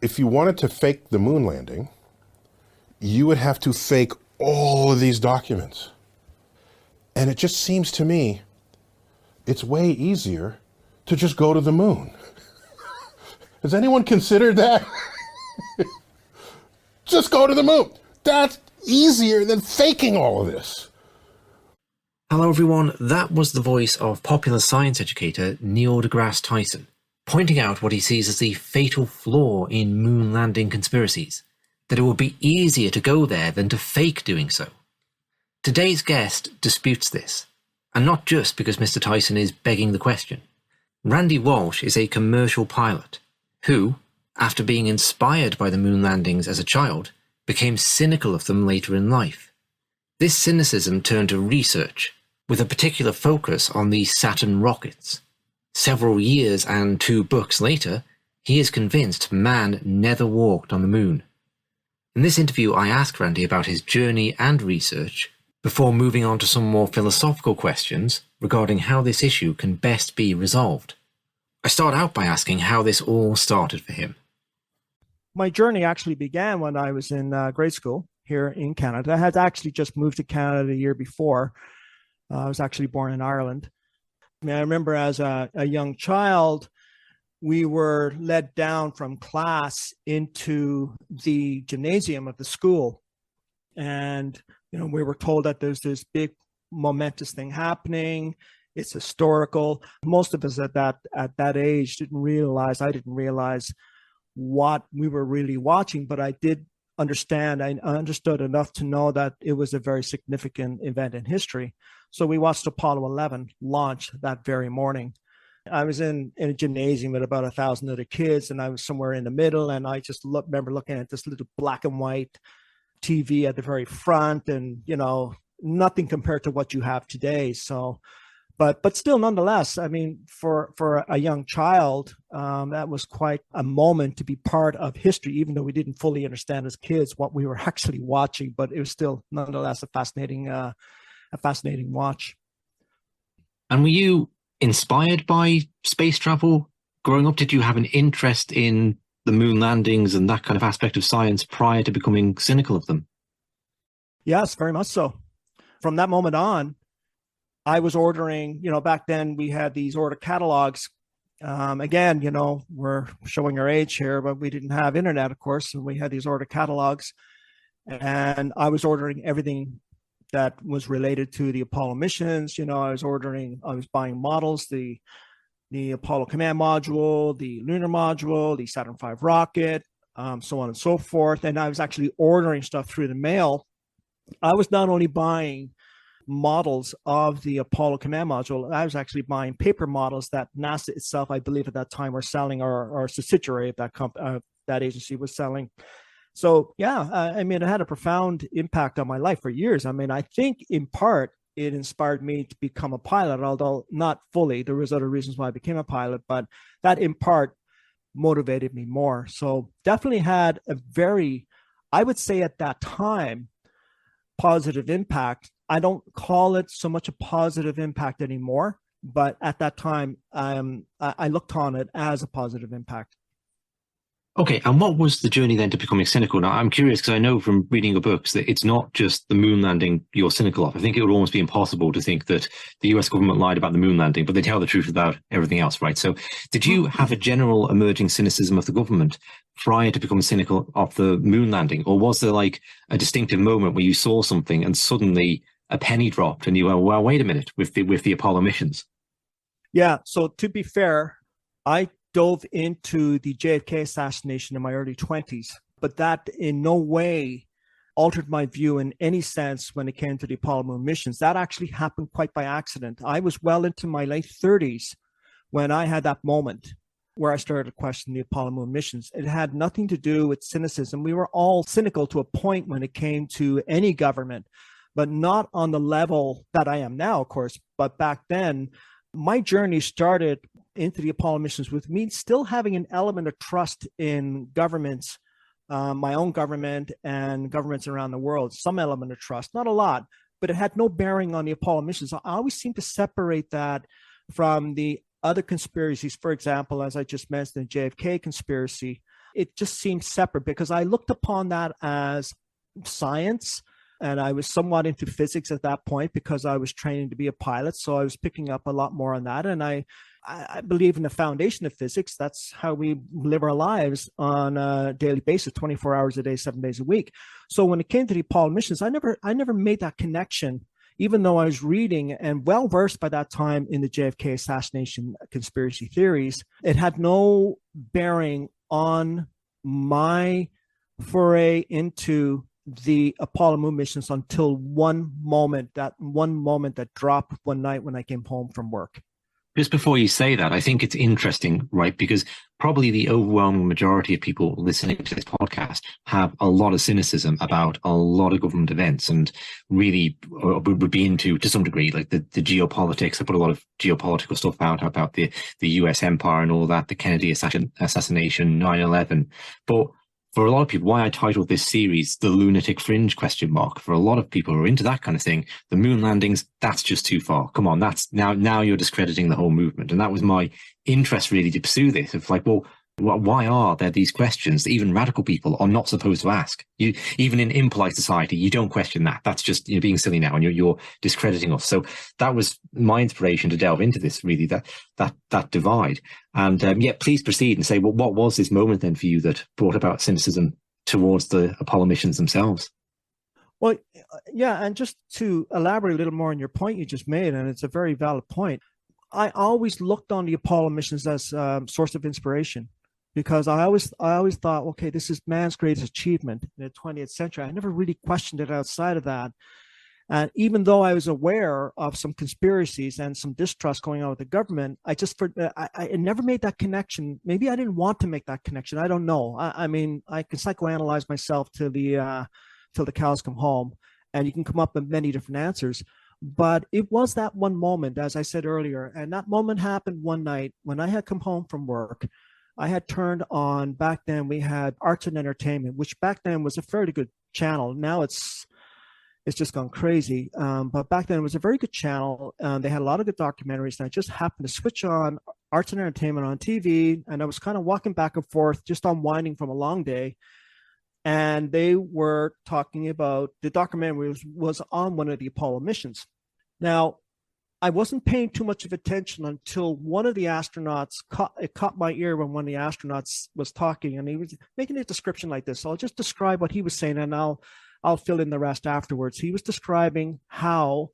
if you wanted to fake the moon landing, you would have to fake all of these documents. And it just seems to me it's way easier to just go to the moon. Has anyone considered that? Just go to the moon. That's easier than faking all of this. Hello everyone, that was the voice of popular science educator Neil deGrasse Tyson, pointing out what he sees as the fatal flaw in moon landing conspiracies, that it would be easier to go there than to fake doing so. Today's guest disputes this, and not just because Mr. Tyson is begging the question. Randy Walsh is a commercial pilot who, after being inspired by the moon landings as a child, became cynical of them later in life. This cynicism turned to research, with a particular focus on the Saturn rockets. Several years and 2 books later, he is convinced man never walked on the moon. In this interview, I asked Randy about his journey and research, before moving on to some more philosophical questions regarding how this issue can best be resolved. I start out by asking how this all started for him. My journey actually began when I was in grade school here in Canada. I had actually just moved to Canada the year before. I was actually born in Ireland. I remember as a young child, we were led down from class into the gymnasium of the school. And, we were told that there's this big momentous thing happening. It's historical. Most of us at that age I didn't realize what we were really watching, but I did understand. I understood enough to know that it was a very significant event in history. So we watched Apollo 11 launch that very morning. I was in a gymnasium with about 1,000 other kids, and I was somewhere in the middle. And I just remember looking at this little black and white TV at the very front, and nothing compared to what you have today. So, but still, nonetheless, I mean, for a young child, that was quite a moment to be part of history, even though we didn't fully understand as kids what we were actually watching. But it was still, nonetheless, a fascinating watch. And were you inspired by space travel growing up? Did you have an interest in the moon landings and that kind of aspect of science prior to becoming cynical of them? Yes, very much so. From that moment on, I was ordering, back then we had these order catalogs. Again, we're showing our age here, but we didn't have internet, of course, and we had these order catalogs. And I was ordering everything that was related to the Apollo missions. I was buying models, the Apollo command module, the lunar module, the Saturn V rocket, so on and so forth. And I was actually ordering stuff through the mail. I was not only buying models of the Apollo command module, I was actually buying paper models that NASA itself, I believe at that time, were selling, or subsidiary of that agency was selling. So yeah, I mean, it had a profound impact on my life for years. I mean, I think in part it inspired me to become a pilot, although not fully. There was other reasons why I became a pilot, but that in part motivated me more. So definitely had a very, I would say at that time, positive impact. I don't call it so much a positive impact anymore, but at that time, I looked on it as a positive impact. Okay, and what was the journey then to becoming cynical? Now, I'm curious because I know from reading your books that it's not just the moon landing you're cynical of. I think it would almost be impossible to think that the US government lied about the moon landing, but they tell the truth about everything else, right? So did you have a general emerging cynicism of the government prior to becoming cynical of the moon landing? Or was there like a distinctive moment where you saw something and suddenly a penny dropped and you went, well, wait a minute, with the Apollo missions? Yeah, so to be fair, I dove into the JFK assassination in my early 20s, but that in no way altered my view in any sense when it came to the Apollo moon missions. That actually happened quite by accident. I was well into my late 30s when I had that moment where I started to question the Apollo moon missions. It had nothing to do with cynicism. We were all cynical to a point when it came to any government, but not on the level that I am now, of course. But back then, my journey started into the Apollo missions with me still having an element of trust in governments, my own government and governments around the world, some element of trust, not a lot, but it had no bearing on the Apollo missions. I always seem to separate that from the other conspiracies. For example, as I just mentioned, the JFK conspiracy. it just seemed separate because I looked upon that as science. And I was somewhat into physics at that point because I was training to be a pilot. So I was picking up a lot more on that. And I believe in the foundation of physics. That's how we live our lives on a daily basis, 24 hours a day, 7 days a week. So when it came to the Apollo missions, I never made that connection, even though I was reading and well versed by that time in the JFK assassination conspiracy theories. It had no bearing on my foray into the Apollo moon missions until one moment that dropped one night when I came home from work. Just before you say that, I think it's interesting, right? Because probably the overwhelming majority of people listening to this podcast have a lot of cynicism about a lot of government events and really would be into, to some degree, like the geopolitics. I put a lot of geopolitical stuff out about the US empire and all that, the Kennedy assassination, 9/11. But for a lot of people, why I titled this series The Lunatic Fringe ? For a lot of people who are into that kind of thing, the moon landings, that's just too far. Come on, that's now you're discrediting the whole movement. And that was my interest really to pursue this. Of like, well, why are there these questions that even radical people are not supposed to ask? You, even in impolite society, you don't question that. That's just, you're being silly now and you're discrediting us. So that was my inspiration to delve into this, really, that divide. And please proceed and say, well, what was this moment then for you that brought about cynicism towards the Apollo missions themselves? Well, yeah, and just to elaborate a little more on your point you just made, and it's a very valid point, I always looked on the Apollo missions as a source of inspiration. Because I always thought, okay, this is man's greatest achievement in the 20th century. I never really questioned it outside of that. And even though I was aware of some conspiracies and some distrust going on with the government, I never made that connection. Maybe I didn't want to make that connection. I don't know. I mean, I can psychoanalyze myself till the cows come home, and you can come up with many different answers. But it was that one moment, as I said earlier, and that moment happened one night when I had come home from work. I had turned on, back then we had Arts and Entertainment, which back then was a fairly good channel. Now it's just gone crazy. But back then it was a very good channel. They had a lot of good documentaries, and I just happened to switch on Arts and Entertainment on TV, and I was kind of walking back and forth, just unwinding from a long day. And they were talking about, the documentary was on one of the Apollo missions. Now, I wasn't paying too much of attention until one of the astronauts caught my ear when one of the astronauts was talking, and he was making a description like this. So I'll just describe what he was saying, and I'll fill in the rest afterwards. He was describing how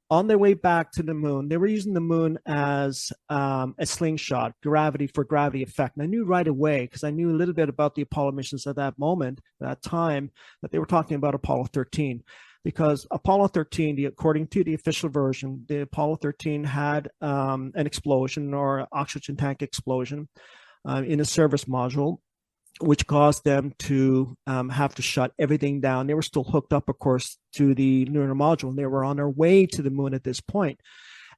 on their way back to the moon, they were using the moon as a slingshot, gravity effect. And I knew right away, because I knew a little bit about the Apollo missions at that moment, that time, that they were talking about Apollo 13. Because Apollo 13, according to the official version, the Apollo 13 had an explosion or oxygen tank explosion in a service module, which caused them to have to shut everything down. They were still hooked up, of course, to the lunar module, and they were on their way to the moon at this point.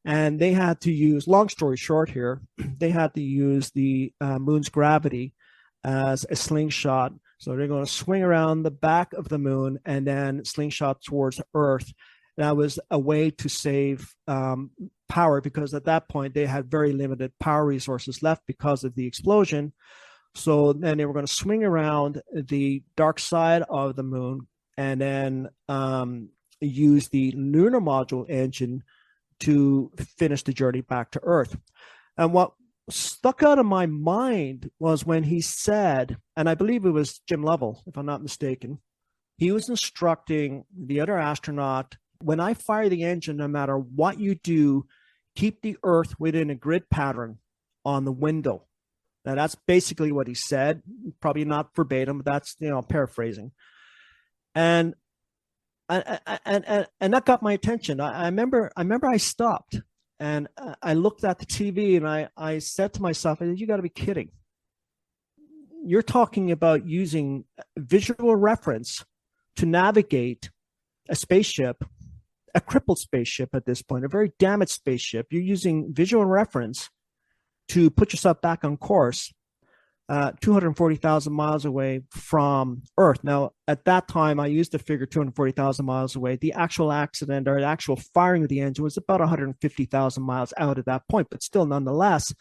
And they had to use, long story short here, they had to use the moon's gravity as a slingshot. So they're going to swing around the back of the moon and then slingshot towards Earth. That was a way to save power, because at that point they had very limited power resources left because of the explosion. So then they were going to swing around the dark side of the moon and then use the lunar module engine to finish the journey back to Earth. And what stuck out of my mind was when he said, and I believe it was Jim Lovell, if I'm not mistaken, he was instructing the other astronaut, when I fire the engine, no matter what you do, keep the Earth within a grid pattern on the window. Now that's basically what he said, probably not verbatim, but that's, paraphrasing. And that got my attention. I remember I stopped. And I looked at the TV and I said to myself, you got to be kidding. You're talking about using visual reference to navigate a spaceship, a crippled spaceship at this point, a very damaged spaceship. You're using visual reference to put yourself back on course 240,000 miles away from Earth. Now, at that time, I used the figure 240,000 miles away. The actual accident or the actual firing of the engine was about 150,000 miles out at that point, but still, nonetheless,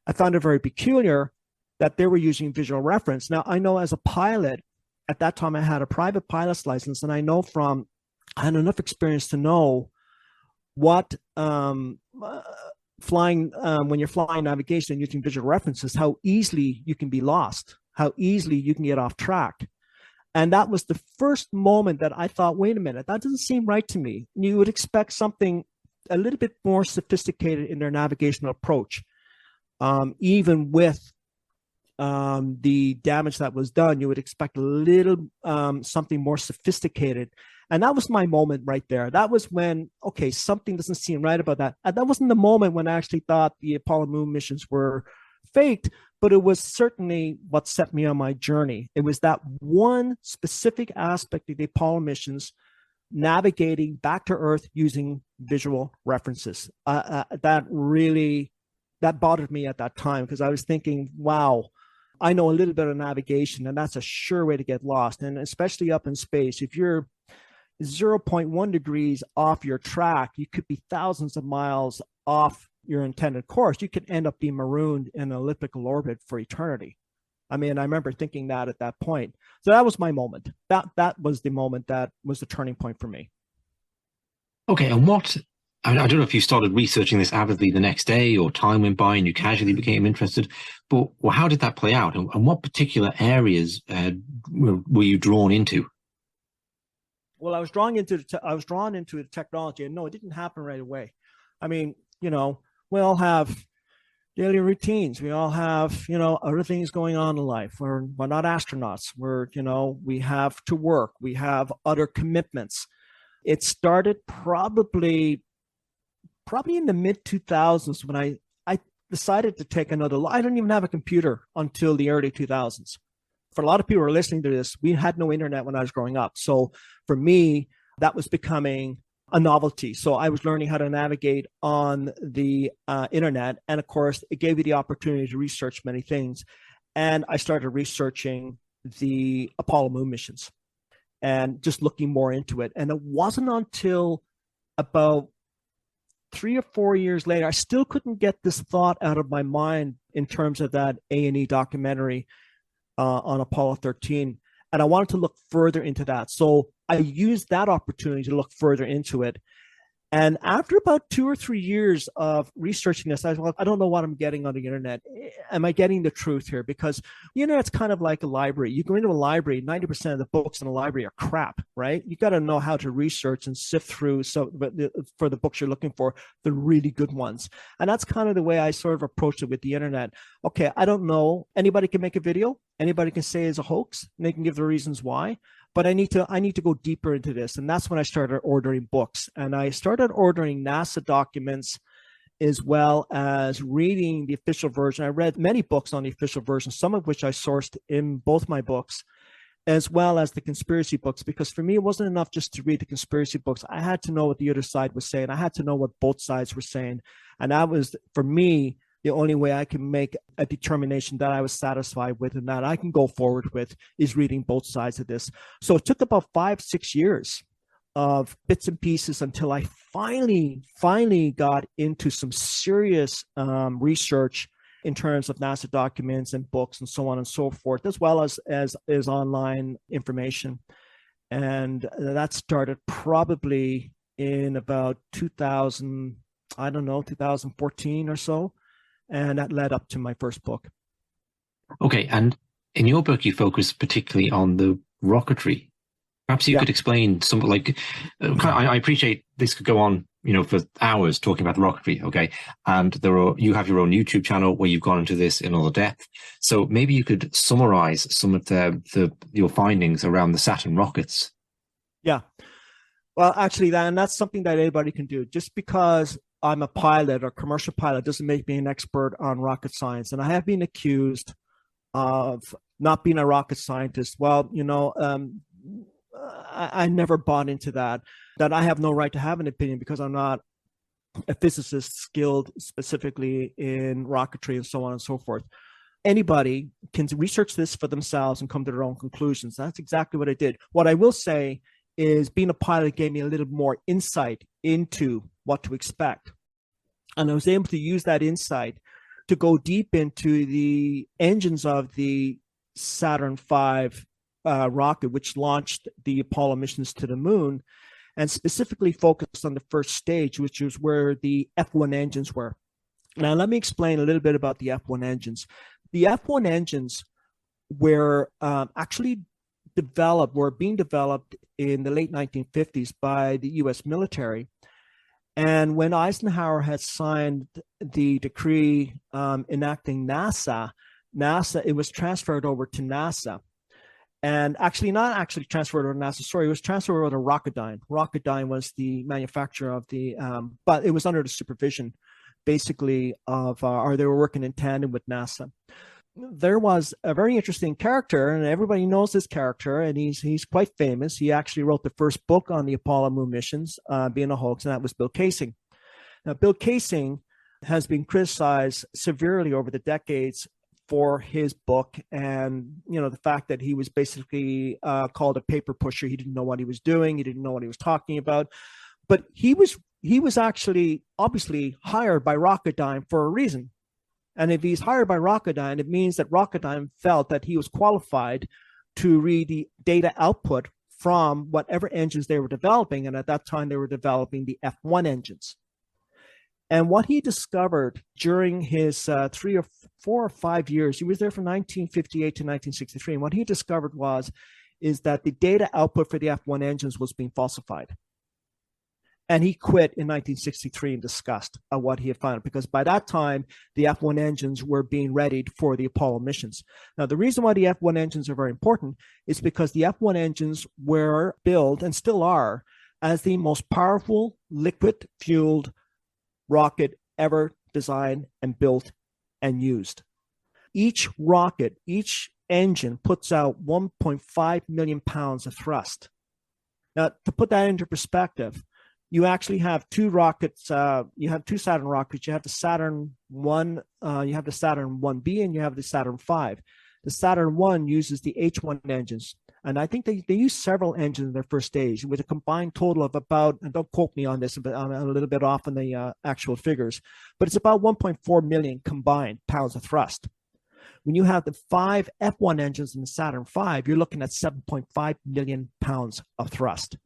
I found it very peculiar that they were using visual reference. Now, I know as a pilot, at that time I had a private pilot's license, and I had enough experience to know what flying, when you're flying navigation and using visual references, how easily you can be lost, how easily you can get off track. And that was the first moment that I thought, wait a minute, that doesn't seem right to me. You would expect something a little bit more sophisticated in their navigational approach. Even with the damage that was done, you would expect a little something more sophisticated. And that was my moment right there. That was when, okay, something doesn't seem right about that. And that wasn't the moment when I actually thought the Apollo moon missions were faked, but it was certainly what set me on my journey. It was that one specific aspect of the Apollo missions, navigating back to Earth using visual references. That bothered me at that time, because I was thinking, wow, I know a little bit of navigation, and that's a sure way to get lost. And especially up in space, if you're 0.1 degrees off your track, you could be thousands of miles off your intended course. You could end up being marooned in an elliptical orbit for eternity. I mean, I remember thinking that at that point. So that was my moment. That was the moment that was the turning point for me. Okay, and I don't know if you started researching this avidly the next day, or time went by and you casually became interested, but how did that play out? And what particular areas were you drawn into? Well, I was drawn into the technology, and no, it didn't happen right away. I mean, we all have daily routines. We all have, other things going on in life. We're not astronauts. We have to work. We have other commitments. It started probably in the mid 2000s when I decided to take another. I didn't even have a computer until the early 2000s. For a lot of people who are listening to this, we had no internet when I was growing up. So for me, that was becoming a novelty. So I was learning how to navigate on the internet. And of course, it gave you the opportunity to research many things. And I started researching the Apollo moon missions and just looking more into it. And it wasn't until about 3 or 4 years later, I still couldn't get this thought out of my mind in terms of that A&E documentary on Apollo 13. And I wanted to look further into that. So I used that opportunity to look further into it. And after about 2 or 3 years of researching this, I was like, I don't know what I'm getting on the internet. Am I getting the truth here? Because the internet's kind of like a library. You go into a library, 90% of the books in a library are crap, right? You got to know how to research and sift through for the books you're looking for, the really good ones. And that's kind of the way I sort of approached it with the internet. Okay, I don't know. Anybody can make a video. Anybody can say it's a hoax, and they can give the reasons why. But I need to go deeper into this. And that's when I started ordering books. And I started ordering NASA documents as well as reading the official version. I read many books on the official version, some of which I sourced in both my books, as well as the conspiracy books. Because for me, it wasn't enough just to read the conspiracy books. I had to know what the other side was saying. I had to know what both sides were saying. And that was, for me, the only way I can make a determination that I was satisfied with and that I can go forward with is reading both sides of this. So it took about 5-6 years of bits and pieces until I finally got into some serious research in terms of NASA documents and books and so on and so forth, as well as online information. And that started probably in about 2014 or so. And that led up to my first book. Okay, and in your book, you focus particularly on the rocketry. Perhaps you could explain something like, I appreciate this could go on, for hours talking about the rocketry, okay? And you have your own YouTube channel where you've gone into this in all the depth. So maybe you could summarize some of your findings around the Saturn rockets. Yeah. Well, actually, that's something that anybody can do. Just because I'm a pilot or commercial pilot doesn't make me an expert on rocket science. And I have been accused of not being a rocket scientist. Well, I never bought into that I have no right to have an opinion because I'm not a physicist skilled specifically in rocketry and so on and so forth. Anybody can research this for themselves and come to their own conclusions. That's exactly what I did. What I will say is being a pilot gave me a little more insight into what to expect. And I was able to use that insight to go deep into the engines of the Saturn V rocket, which launched the Apollo missions to the moon, and specifically focused on the first stage, which was where the F1 engines were. Now, let me explain a little bit about the F1 engines. The F1 engines were actually being developed in the late 1950s by the US military. And when Eisenhower had signed the decree enacting NASA, it was transferred over to NASA. And actually, not actually transferred over to NASA, sorry, it was transferred over to Rocketdyne. Rocketdyne was the manufacturer of the, but it was under the supervision, basically, of, or they were working in tandem with NASA. There was a very interesting character, and everybody knows this character, and he's quite famous. He actually wrote the first book on the Apollo moon missions, being a hoax, and that was Bill Kaysing. Now, Bill Kaysing has been criticized severely over the decades for his book, and the fact that he was basically called a paper pusher. He didn't know what he was doing. He didn't know what he was talking about. But he was actually obviously hired by Rocketdyne for a reason. And if he's hired by Rocketdyne, it means that Rocketdyne felt that he was qualified to read the data output from whatever engines they were developing. And at that time, they were developing the F1 engines. And what he discovered during his 3 or 4 or 5 years, he was there from 1958 to 1963. And what he discovered is that the data output for the F1 engines was being falsified. And he quit in 1963 in disgust at what he had found, because by that time, the F1 engines were being readied for the Apollo missions. Now, the reason why the F1 engines are very important is because the F1 engines were billed, and still are, as the most powerful liquid-fueled rocket ever designed and built and used. Each rocket, each engine puts out 1.5 million pounds of thrust. Now, to put that into perspective, you actually have two rockets. You have two Saturn rockets. You have the Saturn 1, you have the Saturn 1B, and you have the Saturn 5. The Saturn 1 uses the H1 engines. And I think they use several engines in their first stage with a combined total of about, and don't quote me on this, but I'm a little bit off on the actual figures, but it's about 1.4 million combined pounds of thrust. When you have the 5 F1 engines in the Saturn 5, you're looking at 7.5 million pounds of thrust.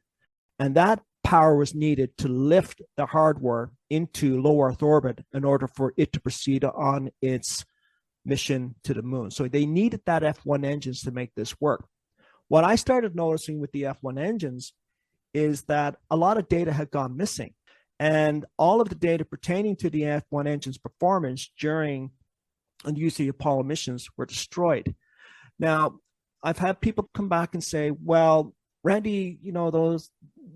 And that power was needed to lift the hardware into low Earth orbit in order for it to proceed on its mission to the moon. So they needed that F1 engines to make this work. What I started noticing with the F1 engines is that a lot of data had gone missing, and all of the data pertaining to the F1 engine's performance during the use of the Apollo missions were destroyed. Now, I've had people come back and say, well, Randy,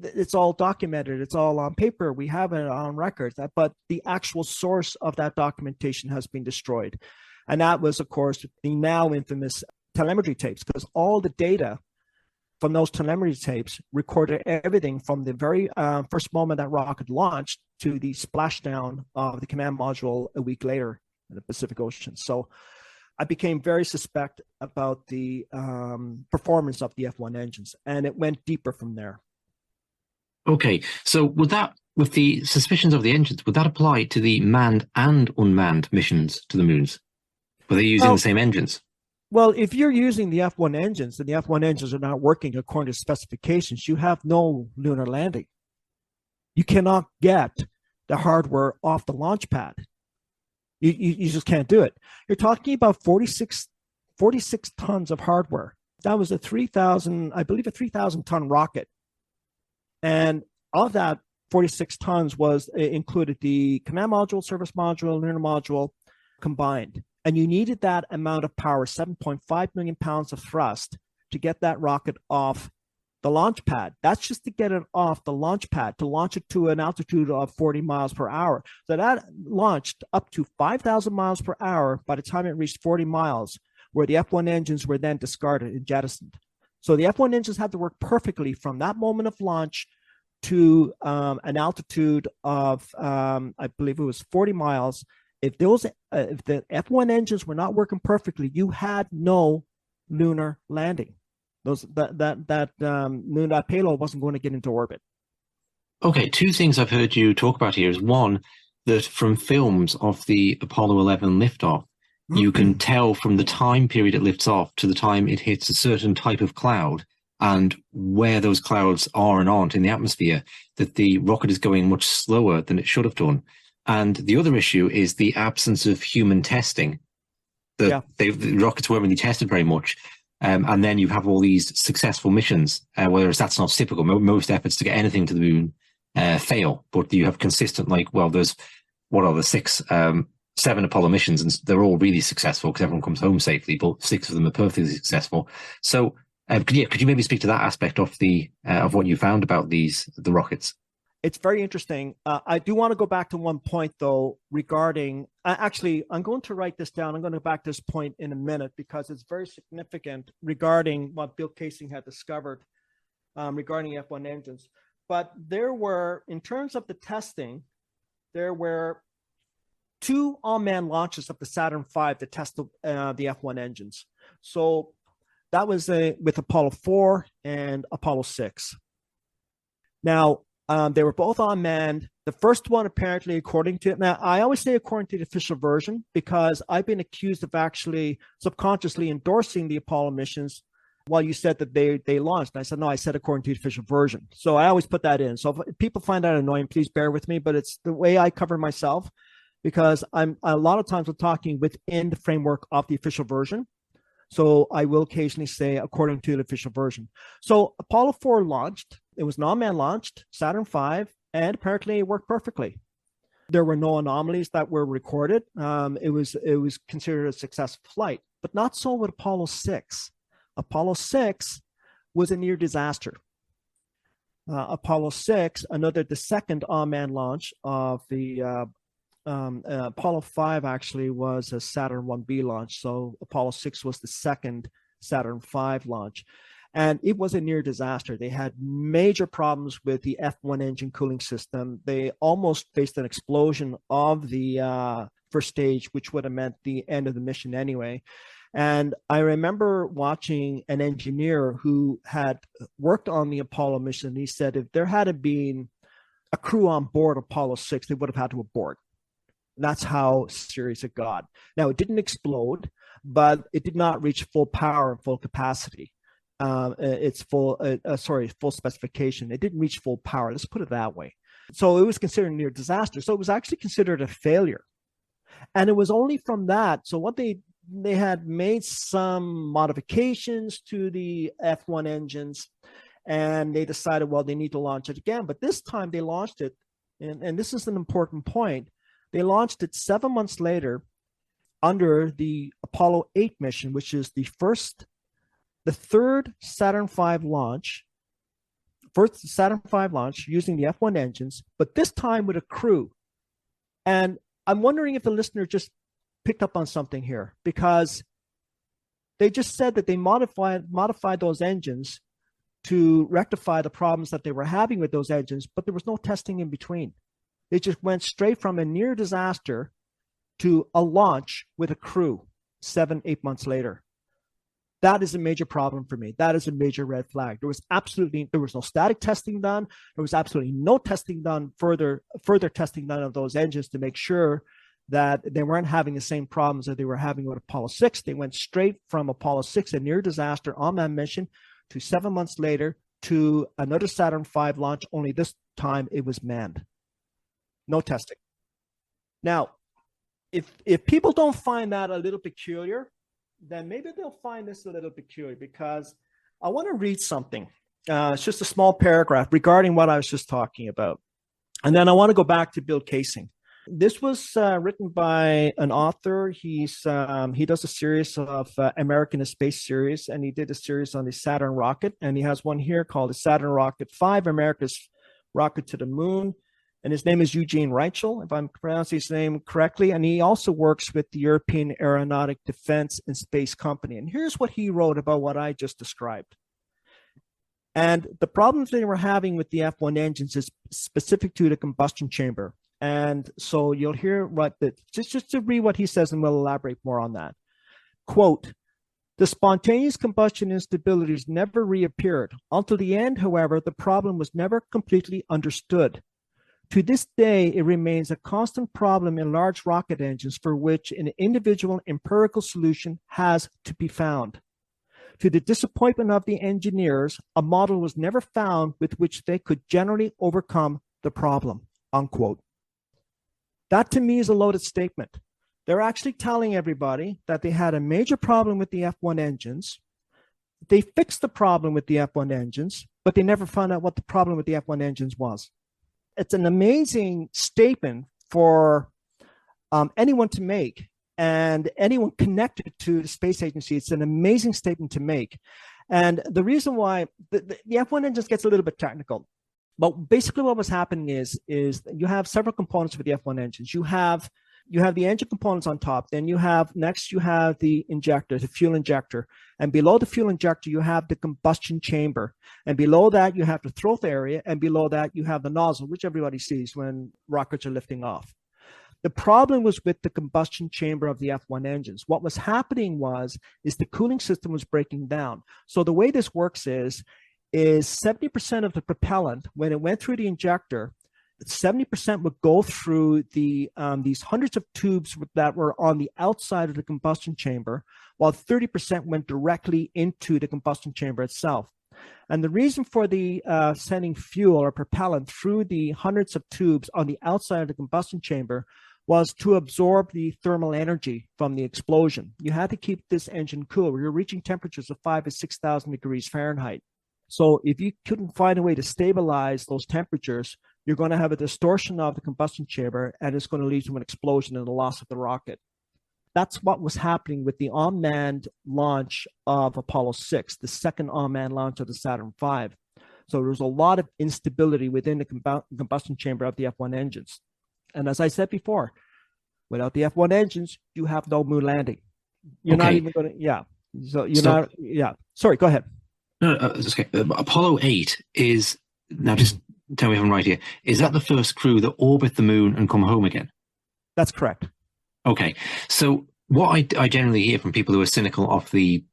it's all documented, it's all on paper, we have it on record, but the actual source of that documentation has been destroyed. And that was, of course, the now infamous telemetry tapes, because all the data from those telemetry tapes recorded everything from the very first moment that rocket launched to the splashdown of the command module a week later in the Pacific Ocean. So I became very suspect about the performance of the F1 engines, and it went deeper from there. Okay, so with the suspicions of the engines, would that apply to the manned and unmanned missions to the moons? Were they using the same engines? Well, if you're using the F1 engines and the F1 engines are not working according to specifications, you have no lunar landing. You cannot get the hardware off the launch pad. You just can't do it. You're talking about 46 tons of hardware. That was a 3,000 ton rocket. And of that 46 tons included the command module, service module, lunar module combined. And you needed that amount of power, 7.5 million pounds of thrust, to get that rocket off the launch pad. That's just to get it off the launch pad, to launch it to an altitude of 40 miles per hour. So that launched up to 5,000 miles per hour by the time it reached 40 miles, where the F1 engines were then discarded and jettisoned. So the F1 engines had to work perfectly from that moment of launch to an altitude of, I believe it was 40 miles. If the F1 engines were not working perfectly, you had no lunar landing. That payload wasn't going to get into orbit. Okay, two things I've heard you talk about here is one, that from films of the Apollo 11 liftoff, you can tell from the time period it lifts off to the time it hits a certain type of cloud and where those clouds are and aren't in the atmosphere, that the rocket is going much slower than it should have done. And the other issue is the absence of human testing. The rockets weren't really tested very much. And then you have all these successful missions, whereas that's not typical. Most efforts to get anything to the moon fail, but you have consistent, there's, what are the 7 Apollo missions, and they're all really successful because everyone comes home safely, but 6 of them are perfectly successful. So could you maybe speak to that aspect of of what you found about the rockets? It's very interesting. I do want to go back to one point, though, regarding, actually, I'm going to write this down. I'm going to go back to this point in a minute because it's very significant regarding what Bill Kaysing had discovered regarding F1 engines. But there were, in terms of the testing, there were 2 unmanned launches of the Saturn V to test the F1 engines. So that was with Apollo 4 and Apollo 6. Now, they were both unmanned. The first one, apparently, according to, now I always say according to the official version, because I've been accused of actually subconsciously endorsing the Apollo missions while you said that they launched. And I said, no, I said according to the official version. So I always put that in. So if people find that annoying, please bear with me, but it's the way I cover myself, because I'm a lot of times we're talking within the framework of the official version. So I will occasionally say according to the official version. So Apollo 4 launched. It was an unmanned launched, Saturn V, and apparently it worked perfectly. There were no anomalies that were recorded. It was considered a successful flight, but not so with Apollo 6. Apollo 6 was a near disaster. Apollo 6, the second unmanned launch of the Apollo 5 actually was a Saturn 1B launch. So Apollo 6 was the second Saturn 5 launch. And it was a near disaster. They had major problems with the F1 engine cooling system. They almost faced an explosion of the first stage, which would have meant the end of the mission anyway. And I remember watching an engineer who had worked on the Apollo mission. He said if there had been a crew on board Apollo 6, they would have had to abort. That's how serious it got. Now, it didn't explode, but it did not reach full power and full capacity. Full specification. It didn't reach full power. Let's put it that way. So it was considered a near disaster. So it was actually considered a failure. And it was only from that. So what they had made some modifications to the F1 engines, and they decided, well, they need to launch it again. But this time they launched it, and this is an important point. They launched it 7 months later under the Apollo 8 mission, which is the third Saturn V launch, using the F1 engines, but this time with a crew. And I'm wondering if the listener just picked up on something here, because they just said that they modified those engines to rectify the problems that they were having with those engines, but there was no testing in between. They just went straight from a near disaster to a launch with a crew 7-8 months later. That is a major problem for me. That is a major red flag. There was no static testing done. There was absolutely no testing done, further testing done of those engines to make sure that they weren't having the same problems that they were having with Apollo 6. They went straight from Apollo 6, a near disaster on that mission, to 7 months later to another Saturn V launch, only this time it was manned. No testing. Now, if people don't find that a little peculiar, then maybe they'll find this a little peculiar, because I want to read something. It's just a small paragraph regarding what I was just talking about. And then I want to go back to Bill Kaysing. This was written by an author. He does a series of American Space series, and he did a series on the Saturn rocket. And he has one here called the Saturn Rocket 5, America's Rocket to the Moon. And his name is Eugene Reichel, if I'm pronouncing his name correctly. And he also works with the European Aeronautic Defense and Space Company. And here's what he wrote about what I just described. And the problems they were having with the F1 engines is specific to the combustion chamber. And so you'll hear just to read what he says, and we'll elaborate more on that. Quote, "The spontaneous combustion instabilities never reappeared. Until the end, however, the problem was never completely understood. To this day, it remains a constant problem in large rocket engines for which an individual empirical solution has to be found. To the disappointment of the engineers, a model was never found with which they could generally overcome the problem, unquote. That to me is a loaded statement. They're actually telling everybody that they had a major problem with the F1 engines. They fixed the problem with the F1 engines, but they never found out what the problem with the F1 engines was. It's an amazing statement for anyone to make, and anyone connected to the space agency. It's an amazing statement to make. And the reason why the F1 engines gets a little bit technical, but basically what was happening is you have several components for the F1 engines. You have the engine components on top, then you have the injector, the fuel injector, and below the fuel injector you have the combustion chamber, and below that you have the throat area, and below that you have the nozzle, which everybody sees when rockets are lifting off. The problem was with the combustion chamber of the F1 engines. What was happening is the cooling system was breaking down. So the way this works is 70% of the propellant, when it went through the injector, 70% would go through these hundreds of tubes that were on the outside of the combustion chamber, while 30% went directly into the combustion chamber itself. And the reason for the sending fuel or propellant through the hundreds of tubes on the outside of the combustion chamber was to absorb the thermal energy from the explosion. You had to keep this engine cool. You're reaching temperatures of 5,000 to 6,000 degrees Fahrenheit. So if you couldn't find a way to stabilize those temperatures, you're going to have a distortion of the combustion chamber, and it's going to lead to an explosion and the loss of the rocket. That's what was happening with the unmanned launch of Apollo 6, the second unmanned launch of the Saturn V. So there was a lot of instability within the combustion chamber of the F1 engines. And as I said before, without the F1 engines, you have no moon landing. You're not even going to, Sorry, go ahead. No, okay. Apollo 8 is, now just tell me if I'm right here, is that the first crew that orbit the moon and come home again? That's correct. Okay. So what I generally hear from people who are cynical of the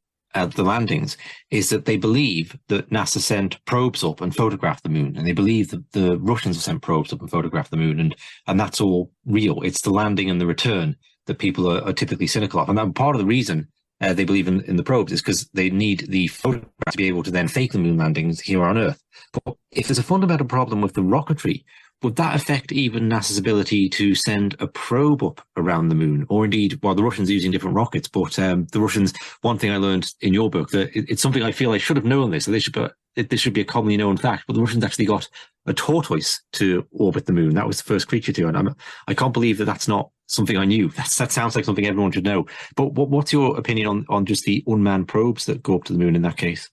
landings is that they believe that NASA sent probes up and photographed the moon, and they believe that the Russians have sent probes up and photographed the moon, and that's all real. It's the landing and the return that people are typically cynical of. And that part of the reason they believe in the probes is because they need the photographs to be able to then fake the moon landings here on Earth. But if there's a fundamental problem with the rocketry, would that affect even NASA's ability to send a probe up around the moon? Or indeed, well, the Russians are using different rockets, but the Russians, one thing I learned in your book, that it's something I feel I should have known this, so this should be a commonly known fact, but the Russians actually got a tortoise to orbit the moon. That was the first creature to, and I can't believe that that's not something I knew. That sounds like something everyone should know. But what's your opinion on just the unmanned probes that go up to the moon in that case?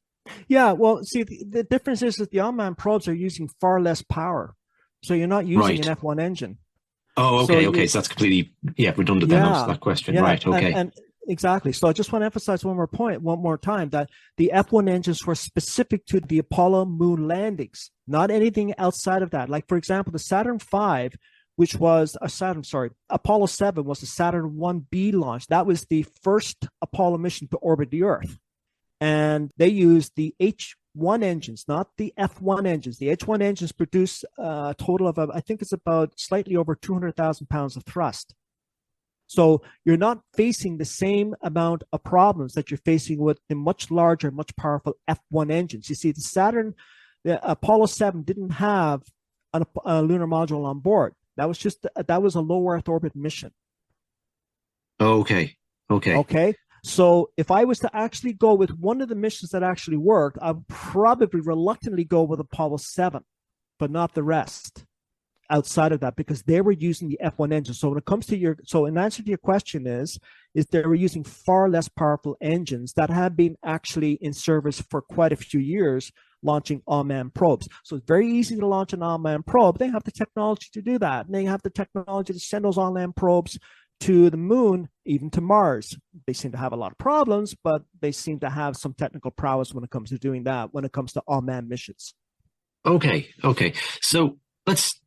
Yeah, well, see, the difference is that the unmanned probes are using far less power. So you're not using an F1 engine. Oh, okay, so so that's completely redundant then, answer that question. Yeah, right, okay. And exactly. So I just want to emphasize one more time, that the F1 engines were specific to the Apollo moon landings, not anything outside of that. Like, for example, the Saturn V, which was Apollo 7 was the Saturn 1B launch. That was the first Apollo mission to orbit the Earth. And they used the H1 engines, not the F1 engines. The H1 engines produce a total of, I think it's about slightly over 200,000 pounds of thrust. So you're not facing the same amount of problems that you're facing with the much larger, much powerful F1 engines. You see, the Apollo 7 didn't have a lunar module on board. That was a low Earth orbit mission. Okay. So if I was to actually go with one of the missions that actually worked, I would probably reluctantly go with Apollo 7, but not the rest outside of that, because they were using the F1 engine. So when it comes to in answer to your question is they were using far less powerful engines that have been actually in service for quite a few years, launching unmanned probes. So it's very easy to launch an unmanned probe. They have the technology to do that. And they have the technology to send those unmanned probes to the moon, even to Mars. They seem to have a lot of problems, but they seem to have some technical prowess when it comes to doing that, when it comes to unmanned missions. Okay. So let's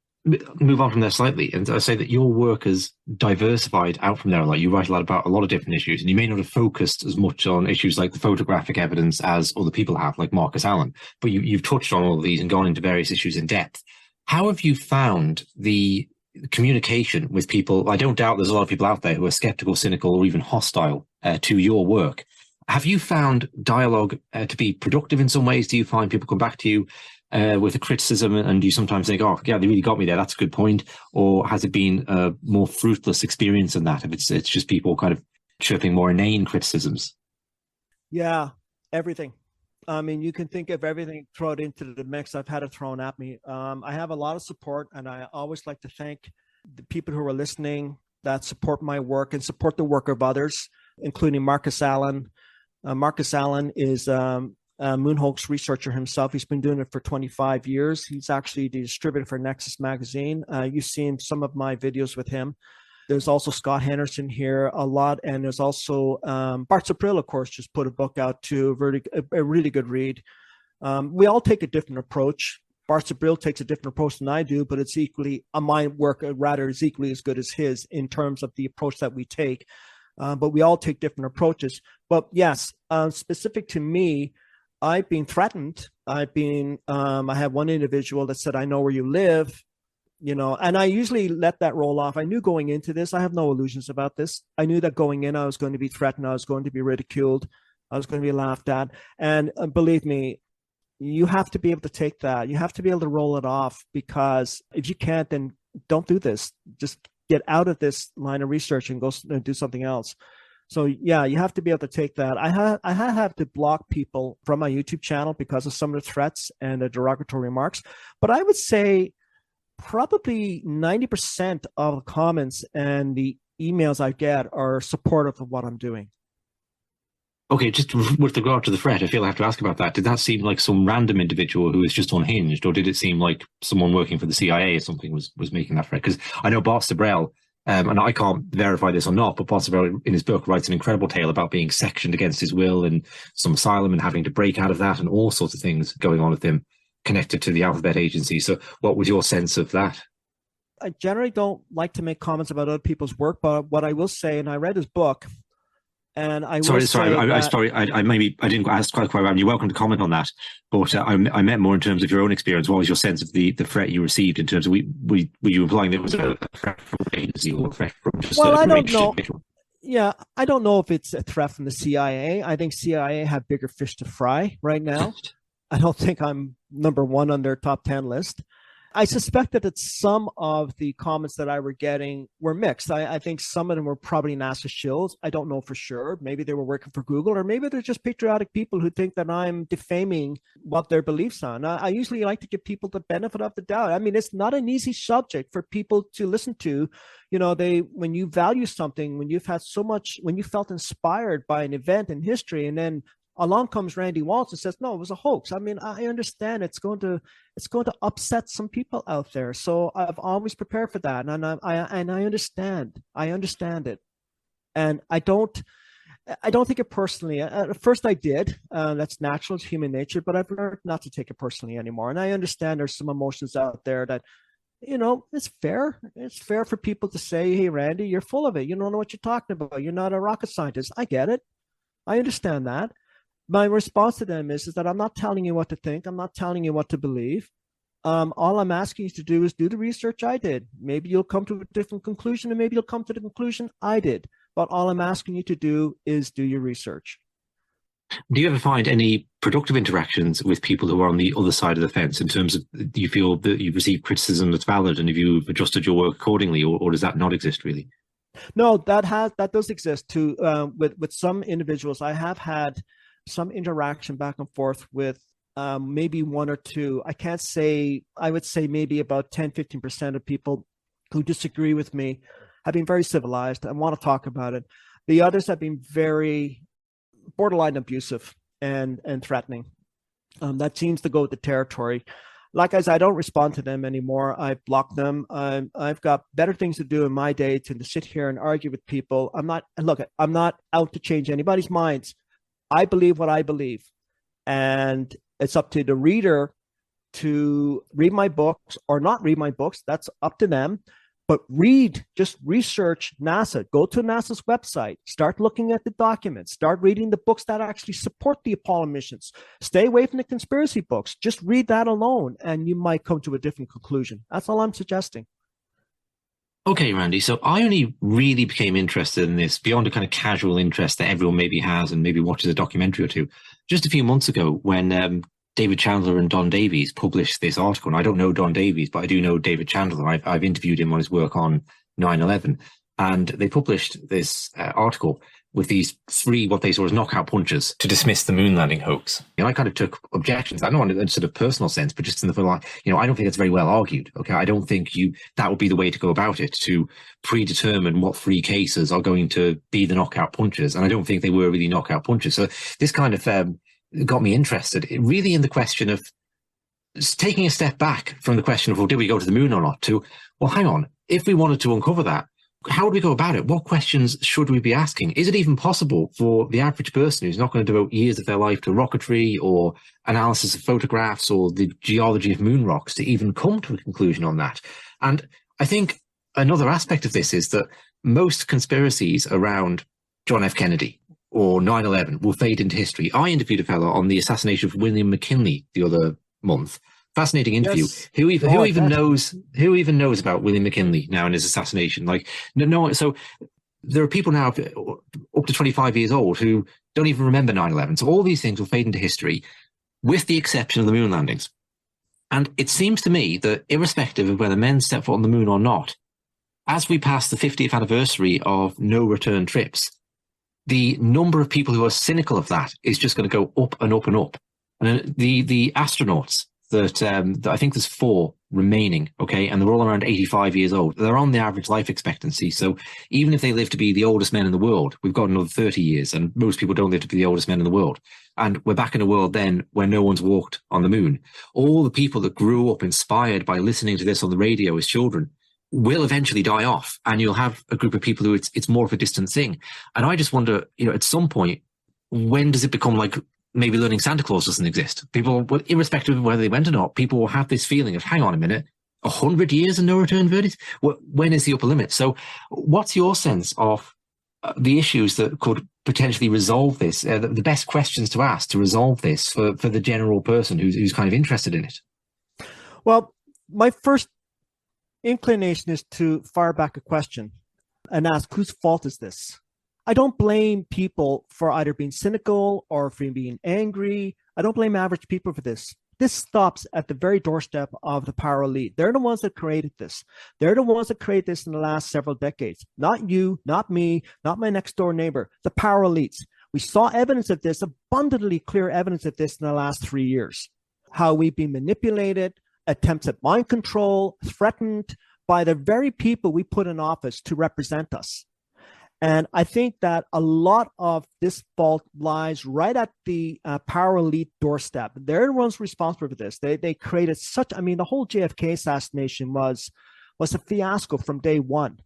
move on from there slightly. And I say that your work has diversified out from there a lot. You write a lot about a lot of different issues, and you may not have focused as much on issues like the photographic evidence as other people have, like Marcus Allen. But you've touched on all of these and gone into various issues in depth. How have you found the communication with people? I don't doubt there's a lot of people out there who are skeptical, cynical, or even hostile to your work. Have you found dialogue to be productive in some ways? Do you find people come back to you with a criticism, and do you sometimes think, oh, yeah, they really got me there, that's a good point? Or has it been a more fruitless experience than that, if it's just people kind of chirping more inane criticisms? Yeah, everything. I mean, you can think of everything, throw it into the mix. I've had it thrown at me. I have a lot of support, and I always like to thank the people who are listening that support my work and support the work of others, including Marcus Allen. Marcus Allen is a moon hoax researcher himself. He's been doing it for 25 years. He's actually the distributor for Nexus magazine. You've seen some of my videos with him. There's also Scott Henderson here a lot, and there's also Bart Sapril, of course, just put a book out too, a really good read. We all take a different approach. Bart Sapril takes a different approach than I do, but it's equally, my work rather is equally as good as his in terms of the approach that we take. But we all take different approaches. But yes, specific to me, I've been threatened. I have one individual that said, "I know where you live." And I usually let that roll off. I knew going into this, I have no illusions about this. I knew that going in, I was going to be threatened. I was going to be ridiculed. I was going to be laughed at. And believe me, you have to be able to take that. You have to be able to roll it off, because if you can't, then don't do this. Just get out of this line of research and go do something else. So yeah, you have to be able to take that. I have to block people from my YouTube channel because of some of the threats and the derogatory remarks. But I would say probably 90% of the comments and the emails I get are supportive of what I'm doing. Okay, just with regard to the threat, I feel I have to ask about that. Did that seem like some random individual who was just unhinged, or did it seem like someone working for the CIA or something was making that threat? Because I know Bart Sabrell, and I can't verify this or not, but Bart Sabrell in his book writes an incredible tale about being sectioned against his will in some asylum and having to break out of that, and all sorts of things going on with him connected to the Alphabet Agency. So what was your sense of that? I generally don't like to make comments about other people's work, but what I will say, and I read his book, and I sorry, I maybe I didn't ask quite well. You're welcome to comment on that, but I meant more in terms of your own experience. What was your sense of the threat you received in terms of were you implying there was a threat from the agency or a threat from just I don't know. Yeah, I don't know if it's a threat from the CIA. I think CIA have bigger fish to fry right now. I don't think I'm number one on their top 10 list. I suspected that some of the comments that I were getting were mixed. I think some of them were probably NASA shills. I don't know for sure. Maybe they were working for Google, or maybe they're just patriotic people who think that I'm defaming what their beliefs are. I usually like to give people the benefit of the doubt. I mean, it's not an easy subject for people to listen to. When you value something, when you've had so much, when you felt inspired by an event in history, and then along comes Randy Walsh and says, "No, it was a hoax." I mean, I understand it's going to upset some people out there. So I've always prepared for that, and I understand. I understand it, and I don't take it personally. At first, I did. That's natural; it's human nature. But I've learned not to take it personally anymore, and I understand there's some emotions out there that. It's fair. It's fair for people to say, "Hey, Randy, you're full of it. You don't know what you're talking about. You're not a rocket scientist." I get it. I understand that. My response to them is that I'm not telling you what to think. I'm not telling you what to believe. All I'm asking you to do is do the research I did. Maybe you'll come to a different conclusion, and maybe you'll come to the conclusion I did. But all I'm asking you to do is do your research. Do you ever find any productive interactions with people who are on the other side of the fence in terms of, do you feel that you've received criticism that's valid, and have you adjusted your work accordingly, or does that not exist really? No, that does exist too. With some individuals, I have had some interaction back and forth with maybe one or two. I can't say, I would say maybe about 10-15% of people who disagree with me have been very civilized and want to talk about it. The others have been very borderline abusive and threatening. That seems to go with the territory. Like I said, I don't respond to them anymore. I block them. I've got better things to do in my day than to sit here and argue with people. I'm not out to change anybody's minds. I believe what I believe, and it's up to the reader to read my books or not read my books. That's up to them. But just research NASA, go to NASA's website, start looking at the documents, start reading the books that actually support the Apollo missions. Stay away from the conspiracy books. Just read that alone, and you might come to a different conclusion. That's all I'm suggesting. Okay, Randy. So I only really became interested in this beyond a kind of casual interest that everyone maybe has and maybe watches a documentary or two, just a few months ago when David Chandler and Don Davies published this article. And I don't know Don Davies, but I do know David Chandler. I've interviewed him on his work on 9/11. And they published this article with these three, what they saw as knockout punches to dismiss the moon landing hoax. You know, I kind of took objections. I don't want in a sort of personal sense, but just in the feel like, you know, I don't think it's very well argued. Okay. I don't think that would be the way to go about it, to predetermine what three cases are going to be the knockout punches. And I don't think they were really knockout punches. So this kind of got me interested really in the question of taking a step back from the question of, well, did we go to the moon or not, to, well, hang on, if we wanted to uncover that, how would we go about it? What questions should we be asking? Is it even possible for the average person who's not going to devote years of their life to rocketry or analysis of photographs or the geology of moon rocks to even come to a conclusion on that? And I think another aspect of this is that most conspiracies around John F. Kennedy or 9/11 will fade into history. I interviewed a fellow on the assassination of William McKinley the other month. Fascinating interview. Yes. Who even knows about William McKinley now and his assassination? Like, no. So there are people now up to 25 years old who don't even remember 9/11. So all these things will fade into history, with the exception of the moon landings. And it seems to me that irrespective of whether men step foot on the moon or not, as we pass the 50th anniversary of no return trips, the number of people who are cynical of that is just going to go up and up and up. And the astronauts that I think there's 4 remaining, okay, and they're all around 85 years old. They're on the average life expectancy. So even if they live to be the oldest men in the world, we've got another 30 years, and most people don't live to be the oldest men in the world. And we're back in a world then where no one's walked on the moon. All the people that grew up inspired by listening to this on the radio as children will eventually die off, and you'll have a group of people who it's more of a distant thing. And I just wonder, you know, at some point, when does it become like maybe learning Santa Claus doesn't exist? People, well, irrespective of whether they went or not, people will have this feeling of, hang on a minute, 100 years and no return verdict? When is the upper limit? So what's your sense of the issues that could potentially resolve this, the best questions to ask to resolve this for the general person who's kind of interested in it? Well, my first inclination is to fire back a question and ask, whose fault is this? I don't blame people for either being cynical or for being angry. I don't blame average people for this. This stops at the very doorstep of the power elite. They're the ones that created this. They're the ones that created this in the last several decades. Not you, not me, not my next door neighbor, the power elites. We saw evidence of this, abundantly clear evidence of this in the last 3 years. How we've been manipulated, attempts at mind control, threatened by the very people we put in office to represent us. And I think that a lot of this fault lies right at the power elite doorstep. They're the ones responsible for this. They created such, I mean, the whole JFK assassination was a fiasco from day one.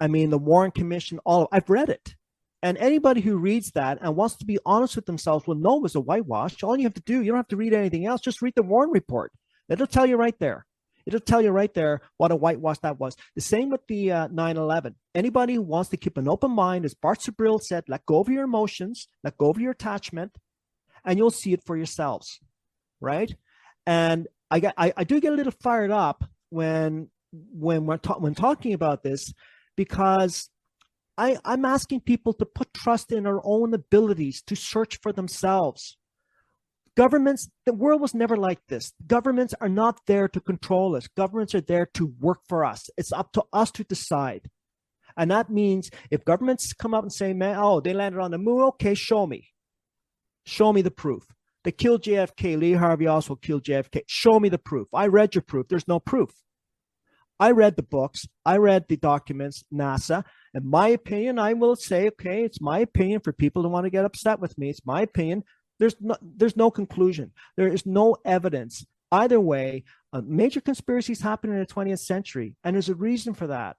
I mean, the Warren Commission, I've read it. And anybody who reads that and wants to be honest with themselves will know it was a whitewash. All you have to do, you don't have to read anything else. Just read the Warren report. It'll tell you right there. It'll tell you right there what a whitewash that was. The same with the 9/11. Anybody who wants to keep an open mind, as Bart Sabriel said, let go of your emotions, let go of your attachment, and you'll see it for yourselves, right? And I do get a little fired up when talking about this, because I'm asking people to put trust in our own abilities to search for themselves. Governments, the world was never like this. Governments are not there to control us. Governments are there to work for us. It's up to us to decide. And that means if governments come up and say, man, oh, they landed on the moon, okay, show me. Show me the proof. They killed JFK. Lee Harvey Oswald killed JFK. Show me the proof. I read your proof. There's no proof. I read the books. I read the documents, NASA. In my opinion, I will say, okay, it's my opinion. For people who want to get upset with me, it's my opinion. There's no conclusion. There is no evidence. Either way, major conspiracies happen in the 20th century, and there's a reason for that.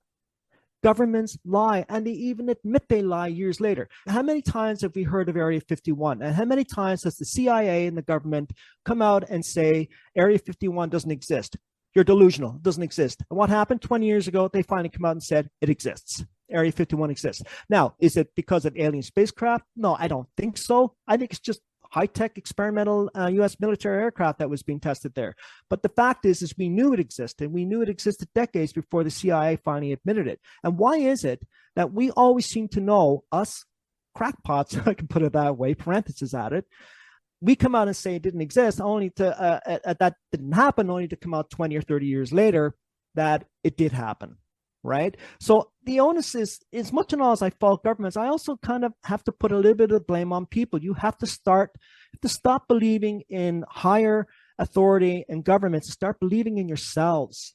Governments lie, and they even admit they lie years later. How many times have we heard of Area 51? And how many times has the CIA and the government come out and say Area 51 doesn't exist? You're delusional. It doesn't exist. And what happened 20 years ago? They finally come out and said it exists. Area 51 exists. Now, is it because of alien spacecraft? No, I don't think so. I think it's just high-tech experimental U.S. military aircraft that was being tested there. But the fact is we knew it existed. We knew it existed decades before the CIA finally admitted it. And why is it that we always seem to know, us crackpots, I can put it that way, parentheses at it, we come out and say it didn't exist, only to that didn't happen, only to come out 20 or 30 years later that it did happen, right? So the onus is, as much and all as I fault governments, I also kind of have to put a little bit of blame on people. You have to stop believing in higher authority and governments, and start believing in yourselves.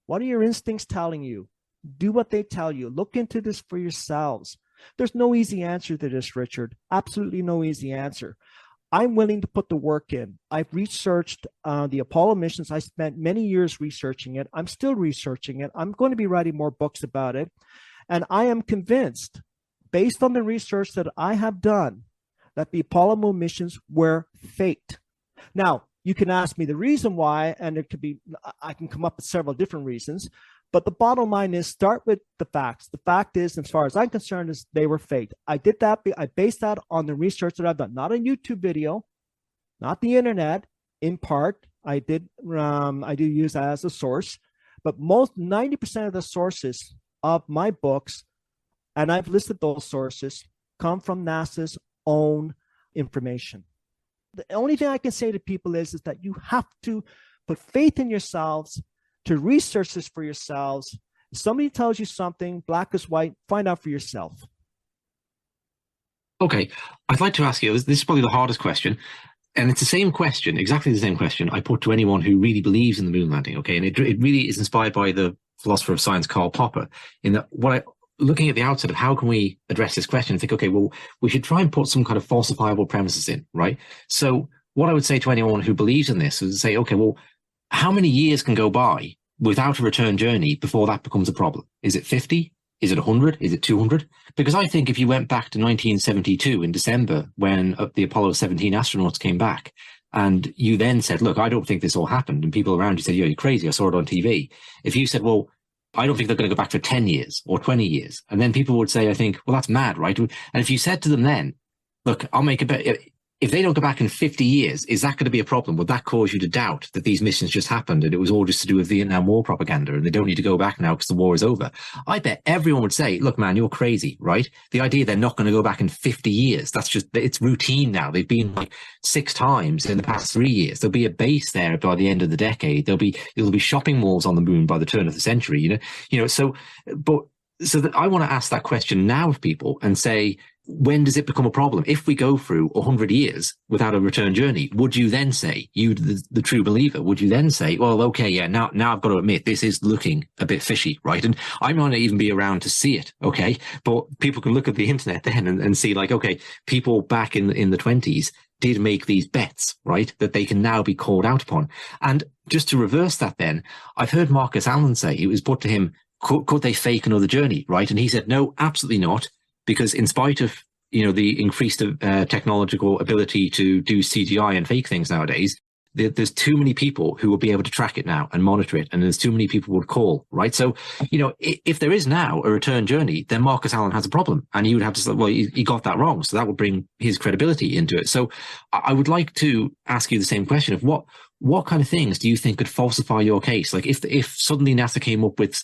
What are your instincts telling you? Do what they tell you. Look into this for yourselves. There's no easy answer to this, Richard. Absolutely no easy answer. I'm willing to put the work in. I've researched the Apollo missions. I spent many years researching it. I'm still researching it. I'm going to be writing more books about it. And I am convinced, based on the research that I have done, that the Apollo moon missions were faked. Now, you can ask me the reason why, and it could be, I can come up with several different reasons. But the bottom line is, start with the facts. The fact is, as far as I'm concerned, is they were faked. I did that. I based that on the research that I've done, not a YouTube video, not the internet. In part, I do use that as a source, but 90% of the sources of my books, and I've listed those sources, come from NASA's own information. The only thing I can say to people is that you have to put faith in yourselves, to research this for yourselves. If somebody tells you something, black is white, find out for yourself. Okay, I'd like to ask you, this is probably the hardest question, and it's the same question, exactly the same question I put to anyone who really believes in the moon landing, okay? And it really is inspired by the philosopher of science, Karl Popper, in that looking at the outset of how can we address this question, I think, okay, well, we should try and put some kind of falsifiable premises in, right? So what I would say to anyone who believes in this is say, okay, well, how many years can go by without a return journey before that becomes a problem? Is it 50? Is it 100? Is it 200? Because I think if you went back to 1972 in December, when the Apollo 17 astronauts came back, and you then said, look, I don't think this all happened, and people around you said, you're crazy, I saw it on TV. If you said, well, I don't think they're going to go back for 10 years or 20 years, and then people would say, I think, well, that's mad, right? And if you said to them then, look, I'll make a bet, if they don't go back in 50 years, is that going to be a problem? Would that cause you to doubt that these missions just happened and it was all just to do with Vietnam War propaganda and they don't need to go back now because the war is over? I bet everyone would say, look, man, you're crazy, right? The idea they're not going to go back in 50 years, that's just, it's routine now. They've been like 6 times in the past 3 years. There'll be a base there by the end of the decade. There'll be shopping malls on the moon by the turn of the century, so that I want to ask that question now of people and say, when does it become a problem? If we go through 100 years without a return journey, would you then say, you, the true believer, would you then say, well, okay, yeah, now I've got to admit this is looking a bit fishy, right? And I might not even be around to see it, okay? But people can look at the internet then and see like, okay, people back in the 20s did make these bets, right? That they can now be called out upon. And just to reverse that then, I've heard Marcus Allen say, it was put to him, could they fake another journey, right? And he said, no, absolutely not. Because in spite of, the increased technological ability to do CGI and fake things nowadays, there's too many people who will be able to track it now and monitor it. And there's too many people who would call, right? So, if there is now a return journey, then Marcus Allen has a problem. And he would have to say, well, he got that wrong. So that would bring his credibility into it. So I would like to ask you the same question of what kind of things do you think could falsify your case? Like if suddenly NASA came up with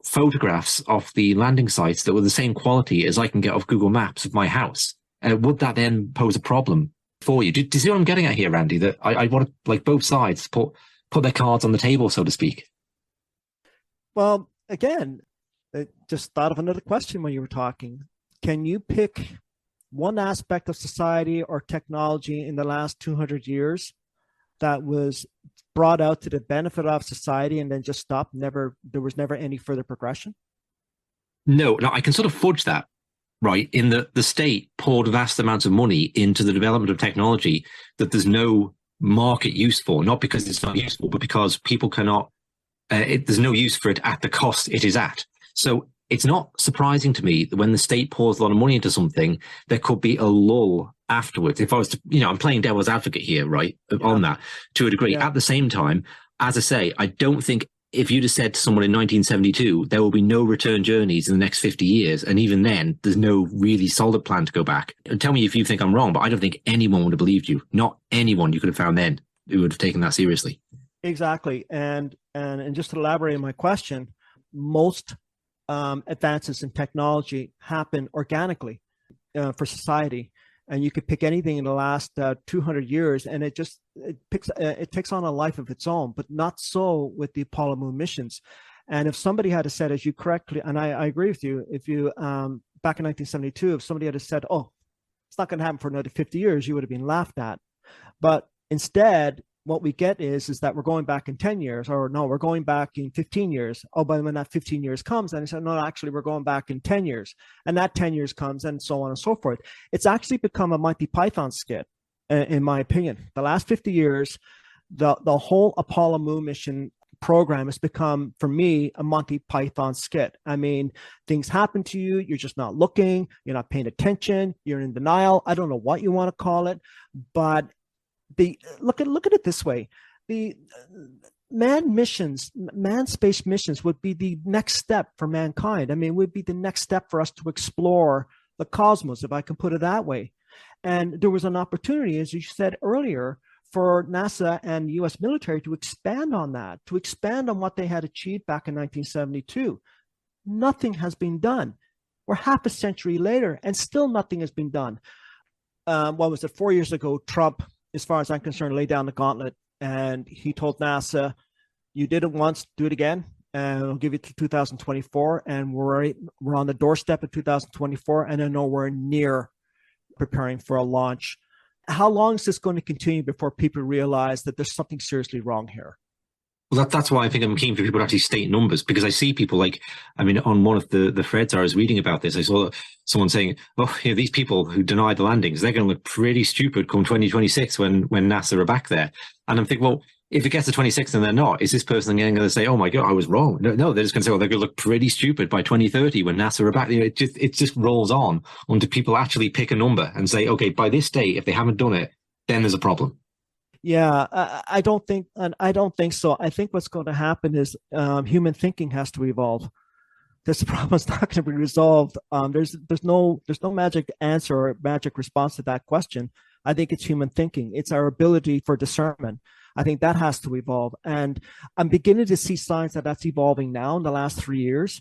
photographs of the landing sites that were the same quality as I can get off Google Maps of my house, would that then pose a problem for you? Do you see what I'm getting at here, Randy? That I want to, like, both sides put their cards on the table, so to speak. Well, again, I just thought of another question when you were talking. Can you pick one aspect of society or technology in the last 200 years that was brought out to the benefit of society and then just stopped? There was never any further progression? No, I can sort of fudge that, right? In the state poured vast amounts of money into the development of technology that there's no market use for, not because it's not useful, but because people cannot, there's no use for it at the cost it is at. So it's not surprising to me that when the state pours a lot of money into something, there could be a lull afterwards. If I was to, I'm playing devil's advocate here, right, on that to a degree. Yeah. At the same time, as I say, I don't think if you'd have said to someone in 1972, there will be no return journeys in the next 50 years, and even then, there's no really solid plan to go back. And tell me if you think I'm wrong, but I don't think anyone would have believed you. Not anyone you could have found then who would have taken that seriously. Exactly. And just to elaborate on my question, most advances in technology happen organically for society. And you could pick anything in the last 200 years, and it takes on a life of its own. But not so with the Apollo moon missions. And if somebody had said, as you correctly, and I agree with you, if you back in 1972, if somebody had said, "Oh, it's not going to happen for another 50 years," you would have been laughed at. But instead, what we get is that we're going back in 10 years, or no, we're going back in 15 years. Oh, but when that 15 years comes, and I said, no, actually, we're going back in 10 years. And that 10 years comes, and so on and so forth. It's actually become a Monty Python skit, in my opinion. The last 50 years, the whole Apollo moon mission program has become, for me, a Monty Python skit. I mean, things happen to you, you're just not looking, you're not paying attention, you're in denial. I don't know what you want to call it, but look at it this way: the manned space missions would be the next step for mankind. I mean, would be the next step for us to explore the cosmos, if I can put it that way. And there was an opportunity, as you said earlier, for NASA and the U.S. military to expand on that, to expand on what they had achieved back in 1972. Nothing has been done. We're half a century later, and still nothing has been done. What was it? 4 years ago, Trump, as far as I'm concerned, laid down the gauntlet, and he told NASA, "You did it once, do it again, and I'll give you to 2024." And we're on the doorstep of 2024, and I'm nowhere near preparing for a launch. How long is this going to continue before people realize that there's something seriously wrong here? Well, that's why I think I'm keen for people to actually state numbers, because I see people like, I mean, on one of the threads I was reading about this, I saw someone saying, "Oh, yeah, these people who denied the landings, they're going to look pretty stupid come 2026 when NASA are back there." And I'm thinking, well, if it gets to 26 and they're not, is this person going to say, "Oh my God, I was wrong"? No, they're just going to say, "Oh, they're going to look pretty stupid by 2030 when NASA are back." You know, it just rolls on until people actually pick a number and say, "Okay, by this date, if they haven't done it, then there's a problem." Yeah, I don't think so. I think what's going to happen is human thinking has to evolve. This problem is not going to be resolved. There's no magic answer or magic response to that question. I think it's human thinking. It's our ability for discernment. I think that has to evolve, and I'm beginning to see signs that that's evolving now in the last 3 years.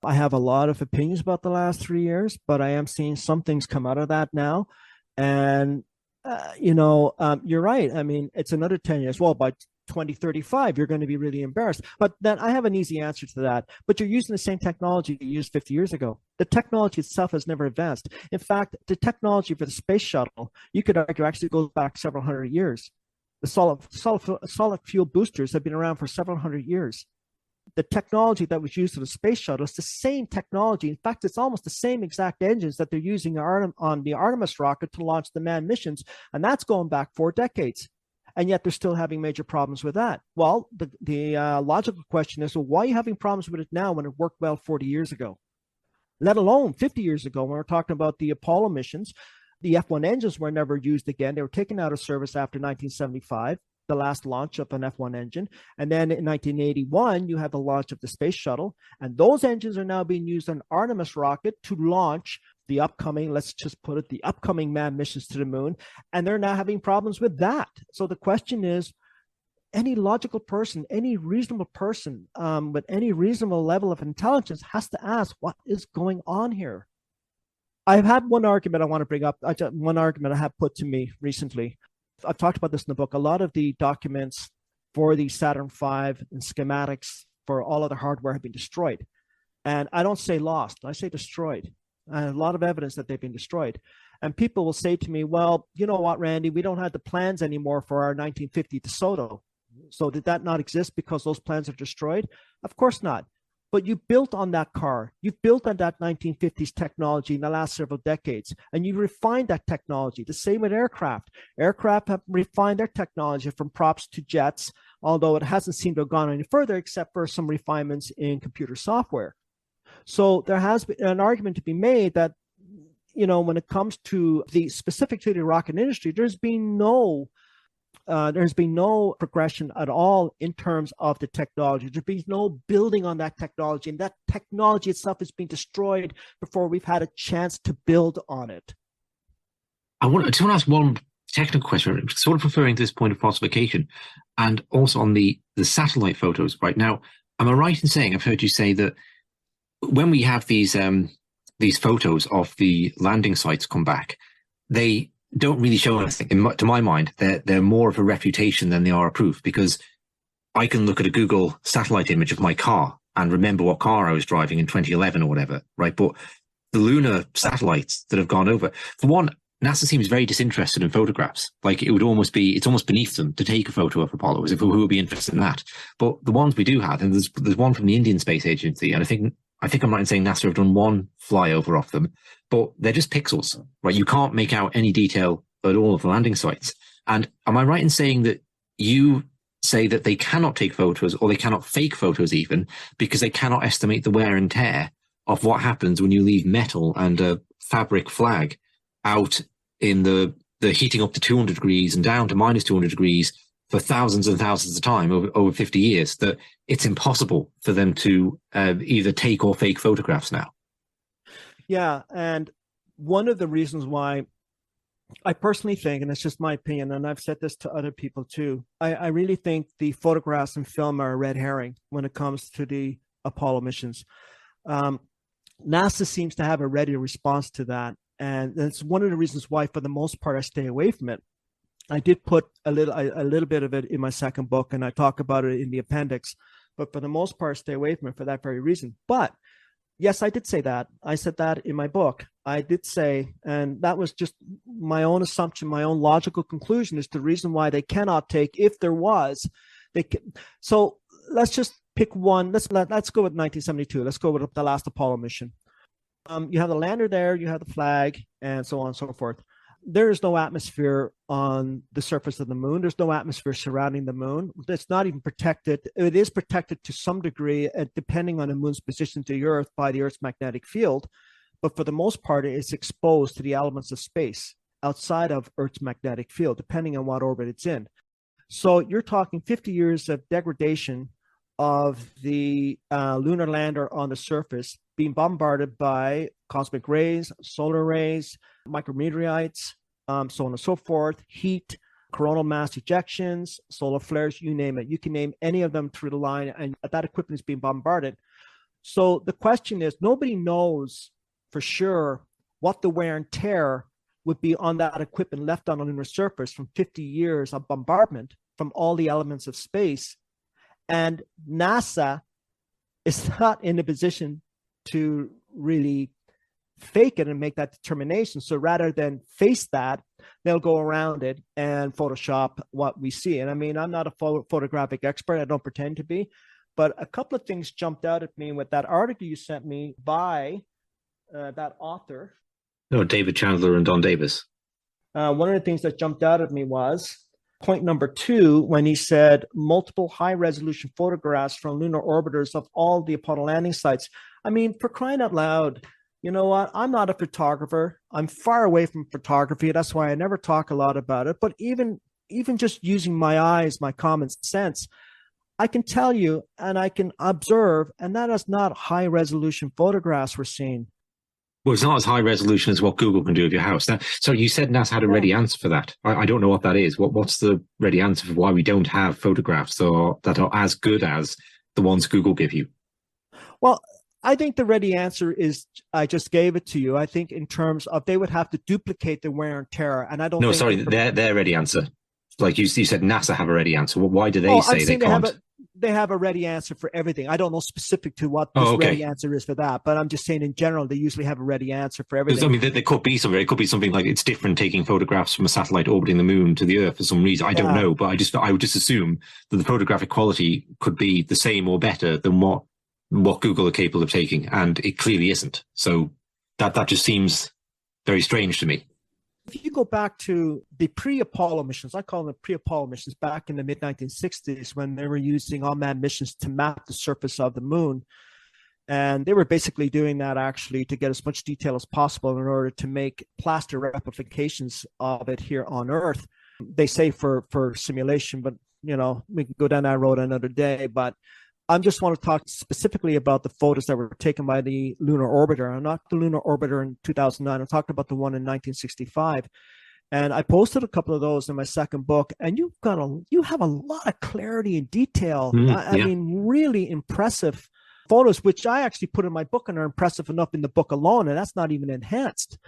I have a lot of opinions about the last 3 years, but I am seeing some things come out of that now, and you're right. I mean, it's another 10 years. Well, by 2035, you're going to be really embarrassed. But then I have an easy answer to that. But you're using the same technology you used 50 years ago. The technology itself has never advanced. In fact, the technology for the space shuttle, you could argue, actually goes back several hundred years. The solid fuel boosters have been around for several hundred years. The technology that was used for the space shuttle is the same technology. In fact, it's almost the same exact engines that they're using on the Artemis rocket to launch the manned missions. And that's going back 4 decades. And yet they're still having major problems with that. Well, the logical question is, well, why are you having problems with it now when it worked well 40 years ago? Let alone 50 years ago when we're talking about the Apollo missions. The F1 engines were never used again. They were taken out of service after 1975. The last launch of an F1 engine. And then in 1981, you had the launch of the space shuttle. And those engines are now being used on Artemis rocket to launch the upcoming, let's just put it, the upcoming manned missions to the moon. And they're now having problems with that. So the question is, any logical person, any reasonable person with any reasonable level of intelligence has to ask, what is going on here? I've had one argument I want to bring up, one argument I have put to me recently. I've talked about this in the book. A lot of the documents for the Saturn V and schematics for all of the hardware have been destroyed. And I don't say lost, I say destroyed. And a lot of evidence that they've been destroyed. And people will say to me, well, you know what, Randy, we don't have the plans anymore for our 1950 DeSoto. So did that not exist because those plans are destroyed? Of course not. But you built on that car. You've built on that 1950s technology in the last several decades, and you refined that technology. The same with aircraft. Aircraft have refined their technology from props to jets, although it hasn't seemed to have gone any further except for some refinements in computer software. So there has been an argument to be made that, when it comes to the specific to the rocket industry, there's been no there's been no progression at all in terms of the technology. There's been no building on that technology, and that technology itself has been destroyed before we've had a chance to build on it. I just want to ask one technical question, sort of referring to this point of falsification, and also on the satellite photos. Right now, am I right in saying, I've heard you say that when we have these photos of the landing sites come back, they don't really show anything. To my mind, they're more of a refutation than they are a proof, because I can look at a Google satellite image of my car and remember what car I was driving in 2011 or whatever, right? But the lunar satellites that have gone over, for one, NASA seems very disinterested in photographs. Like it's almost beneath them to take a photo of Apollo, as if who would be interested in that. But the ones we do have, and there's one from the Indian Space Agency, and I think I'm right in saying NASA have done one flyover of them, but they're just pixels, right? You can't make out any detail at all of the landing sites. And am I right in saying that you say that they cannot take photos, or they cannot fake photos even, because they cannot estimate the wear and tear of what happens when you leave metal and a fabric flag out in the heating up to 200 degrees and down to minus 200 degrees for thousands and thousands of time over 50 years, that it's impossible for them to either take or fake photographs now? Yeah, and one of the reasons why I personally think, and it's just my opinion, and I've said this to other people too, I really think the photographs and film are a red herring when it comes to the Apollo missions. NASA seems to have a ready response to that, and that's one of the reasons why, for the most part, I stay away from it. I did put a little bit of it in my second book, and I talk about it in the appendix, but for the most part, stay away from it for that very reason. But yes, I did say that. I said that in my book. I did say, and that was just my own assumption, my own logical conclusion, is the reason why they cannot take, if there was, they can. So let's just pick one. Let's go with 1972. Let's go with the last Apollo mission. You have the lander there, you have the flag, and so on and so forth. There is no atmosphere on the surface of the moon. There's no atmosphere surrounding the moon. It's not even protected. It is protected to some degree, depending on the moon's position to the Earth, by the Earth's magnetic field. But for the most part, it's exposed to the elements of space outside of Earth's magnetic field, depending on what orbit it's in. So you're talking 50 years of degradation of the lunar lander on the surface, being bombarded by cosmic rays, solar rays, micrometeorites, so on and so forth, heat, coronal mass ejections, solar flares, you name it. You can name any of them through the line, and that equipment is being bombarded. So the question is, nobody knows for sure what the wear and tear would be on that equipment left on the lunar surface from 50 years of bombardment from all the elements of space. And NASA is not in a position to really fake it and make that determination. So rather than face that, they'll go around it and Photoshop what we see. And I mean, I'm not a photographic expert. I don't pretend to be. But a couple of things jumped out at me with that article you sent me by that author. No, David Chandler and Don Davis. One of the things that jumped out at me was point number 2, when he said multiple high-resolution photographs from lunar orbiters of all the Apollo landing sites. I mean, for crying out loud, you know what? I'm not a photographer. I'm far away from photography. That's why I never talk a lot about it. But even just using my eyes, my common sense, I can tell you and I can observe, and that is not high-resolution photographs we're seeing. Well, it's not as high resolution as what Google can do of your house. Now, so you said NASA had a ready answer for that. I don't know what that is. What's the ready answer for why we don't have photographs that are as good as the ones Google give you? Well, I think the ready answer is, I just gave it to you. I think in terms of, they would have to duplicate the wear and tear. And I don't No, think sorry, their ready answer. Like you said, NASA have a ready answer. Well, why do they say they can't? They have a ready answer for everything. I don't know specific to what this ready answer is for that, but I'm just saying in general, they usually have a ready answer for everything. I mean, there could be something. It could be something like it's different taking photographs from a satellite orbiting the moon to the Earth for some reason. I don't know, but I would just assume that the photographic quality could be the same or better than what Google are capable of taking, and it clearly isn't. So that just seems very strange to me. If you go back to the pre-Apollo missions, I call them pre-Apollo missions, back in the mid-1960s, when they were using unmanned missions to map the surface of the moon. And they were basically doing that actually to get as much detail as possible in order to make plaster replications of it here on Earth. They say for simulation, but we can go down that road another day. But I just want to talk specifically about the photos that were taken by the lunar orbiter. I'm not the lunar orbiter in 2009. I'm talking about the one in 1965. And I posted a couple of those in my second book, and you have a lot of clarity and detail. I mean, really impressive photos, which I actually put in my book and are impressive enough in the book alone, and that's not even enhanced.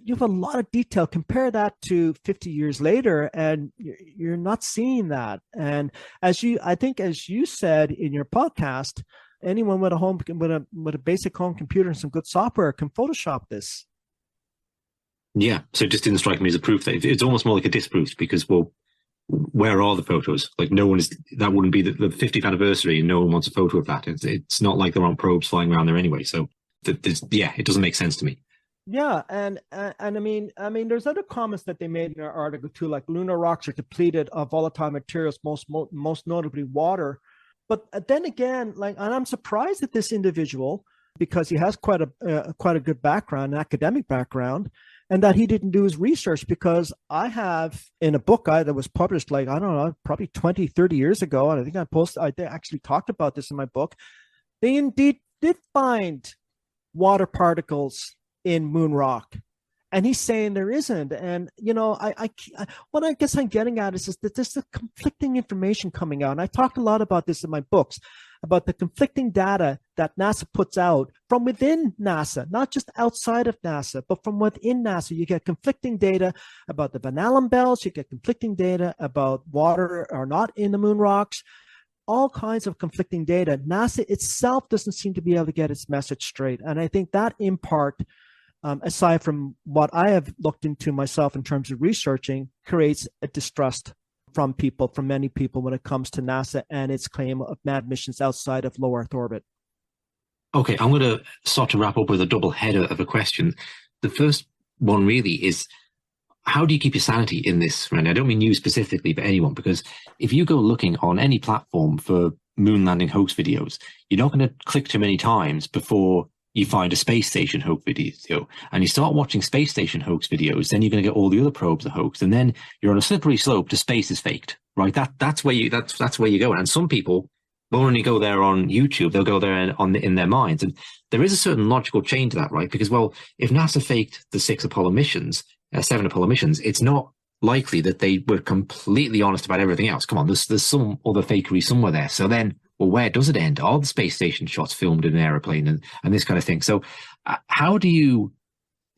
You have a lot of detail. Compare that to 50 years later, and you're not seeing that. And I think as you said in your podcast, anyone with a basic home computer and some good software can Photoshop this. Yeah, so it just didn't strike me as a proof. That it's almost more like a disproof, because, well, where are the photos? Like, no one is, that wouldn't be the 50th anniversary, and no one wants a photo of that. It's not like there aren't probes flying around there anyway. So, it doesn't make sense to me. Yeah, and I mean, there's other comments that they made in our article too, like lunar rocks are depleted of volatile materials, most notably water. But then again, and I'm surprised at this individual, because he has quite a good background, an academic background, and that he didn't do his research, because I have in a book that was published, I don't know, probably 20, 30 years ago. And I think I actually talked about this in my book. They indeed did find water particles in moon rock. And he's saying there isn't. And, what I guess I'm getting at is that there's a conflicting information coming out. And I talked a lot about this in my books, about the conflicting data that NASA puts out from within NASA, not just outside of NASA, but from within NASA. You get conflicting data about the Van Allen belts. You get conflicting data about water or not in the moon rocks. All kinds of conflicting data. NASA itself doesn't seem to be able to get its message straight. And I think that in part, aside from what I have looked into myself in terms of researching, creates a distrust from many people when it comes to NASA and its claim of manned missions outside of low Earth orbit. Okay, I'm going to start to wrap up with a double header of a question. The first one really is, how do you keep your sanity in this, Randy? I don't mean you specifically, but anyone, because if you go looking on any platform for moon landing hoax videos, you're not going to click too many times before you find a space station hoax video, and you start watching space station hoax videos, then you're going to get all the other probes are hoax, and then you're on a slippery slope to space is faked, right? That's where you go. And some people won't only go there on YouTube; they'll go there in their minds. And there is a certain logical chain to that, right? Because, well, if NASA faked the 7 Apollo missions, it's not likely that they were completely honest about everything else. Come on, there's some other fakery somewhere there. So then, well, where does it end? Are the space station shots filmed in an aeroplane and this kind of thing? So how do you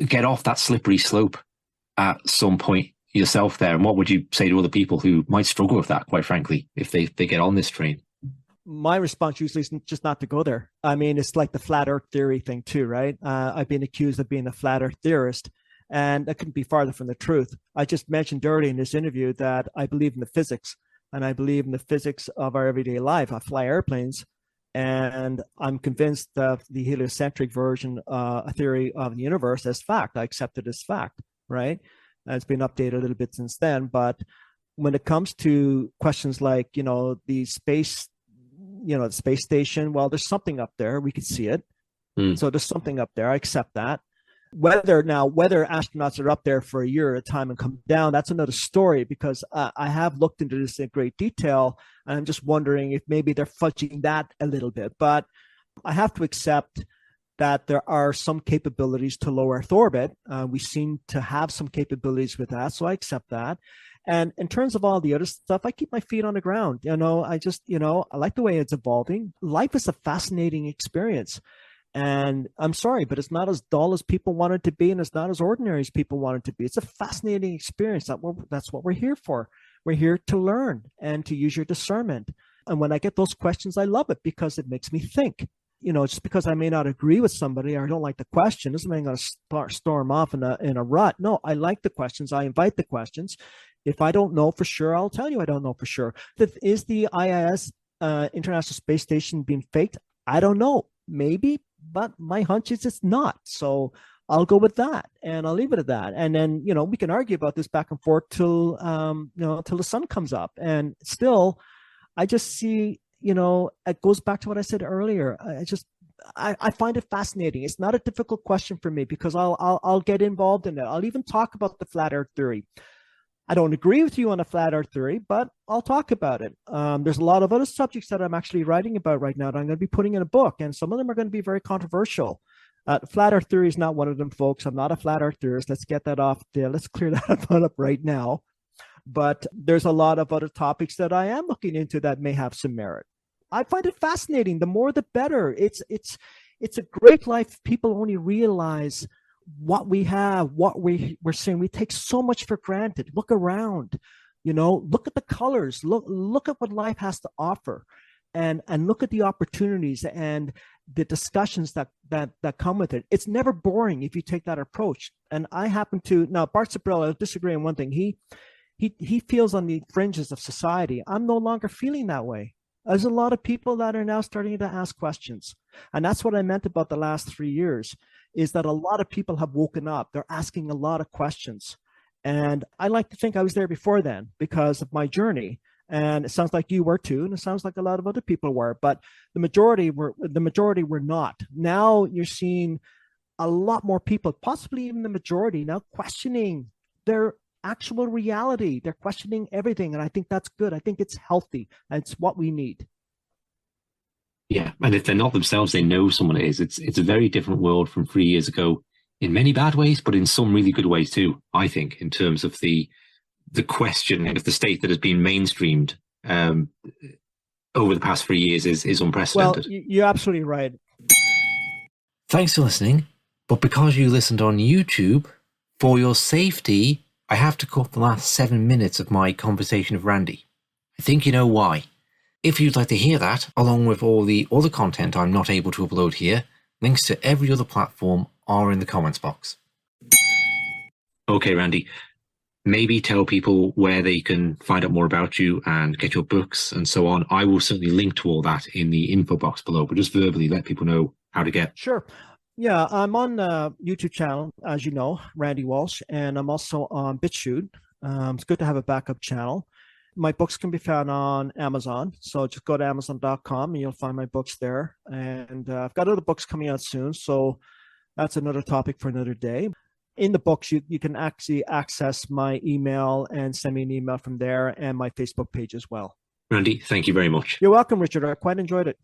get off that slippery slope at some point yourself there? And what would you say to other people who might struggle with that, quite frankly, if they get on this train? My response usually is just not to go there. I mean, it's like the flat Earth theory thing too, right? I've been accused of being a flat Earth theorist, and that couldn't be farther from the truth. I just mentioned earlier in this interview that I believe in the physics, and I believe in the physics of our everyday life. I fly airplanes, and I'm convinced that the heliocentric version, a theory of the universe, as fact. I accept it as fact, right? And it's been updated a little bit since then. But when it comes to questions like, the space station, well, there's something up there. We could see it. So there's something up there. I accept that. Whether astronauts are up there for a year at a time and come down, that's another story, because I have looked into this in great detail, and I'm just wondering if maybe they're fudging that a little bit. But I have to accept that there are some capabilities to low Earth orbit. We seem to have some capabilities with that, so I accept that. And in terms of all the other stuff, I keep my feet on the ground. I like the way it's evolving. Life is a fascinating experience. And I'm sorry, but it's not as dull as people want it to be, and it's not as ordinary as people want it to be. It's a fascinating experience. That's what we're here for. We're here to learn and to use your discernment. And when I get those questions, I love it, because it makes me think. Just because I may not agree with somebody or I don't like the question doesn't mean I'm going to storm off in a rut. No, I like the questions. I invite the questions. If I don't know for sure, I'll tell you I don't know for sure. Is the ISS, International Space Station, being faked? I don't know. Maybe, but my hunch is it's not. So I'll go with that, and I'll leave it at that. And then, we can argue about this back and forth till the sun comes up. And still, I just see, it goes back to what I said earlier. I find it fascinating. It's not a difficult question for me, because I'll get involved in it. I'll even talk about the flat Earth theory. I don't agree with you on a flat earth theory, but I'll talk about it. There's a lot of other subjects that I'm actually writing about right now that I'm going to be putting in a book, and some of them are going to be very controversial. Flat earth theory is not one of them, folks. I'm not a flat earth theorist. Let's get that off there. Let's clear that up right now. But there's a lot of other topics that I am looking into that may have some merit. I find it fascinating. The more, the better. It's a great life. People only realize what we have, what we're seeing. We take so much for granted. Look around, look at the colors, look at what life has to offer, and look at the opportunities and the discussions that come with it. It's never boring if you take that approach. And I happen to, now Bart Sabrillo, I disagree on one thing. He feels on the fringes of society. I'm no longer feeling that way. There's a lot of people that are now starting to ask questions. And that's what I meant about the last 3 years, is that a lot of people have woken up. They're asking a lot of questions. And I like to think I was there before then because of my journey. And it sounds like you were too, and it sounds like a lot of other people were, but the majority were not. Now you're seeing a lot more people, possibly even the majority, now questioning their actual reality. They're questioning everything, and I think that's good. I think it's healthy, and it's what we need. Yeah, and if they're not themselves, they know someone is. It's a very different world from 3 years ago in many bad ways, but in some really good ways too, I think, in terms of the question of the state that has been mainstreamed over the past 3 years is unprecedented. Well, you're absolutely right. Thanks for listening, but because you listened on YouTube, for your safety, I have to cut the last 7 minutes of my conversation with Randy. I think you know why. If you'd like to hear that, along with all the other content I'm not able to upload here, links to every other platform are in the comments box. Okay, Randy, maybe tell people where they can find out more about you and get your books and so on. I will certainly link to all that in the info box below, but just verbally let people know how to get. Sure. Yeah, I'm on YouTube channel, as you know, Randy Walsh, and I'm also on BitChute. It's good to have a backup channel. My books can be found on Amazon, so just go to Amazon.com and you'll find my books there. And I've got other books coming out soon, so that's another topic for another day. In the books, you can actually access my email and send me an email from there, and my Facebook page as well. Randy, thank you very much. You're welcome, Richard. I quite enjoyed it.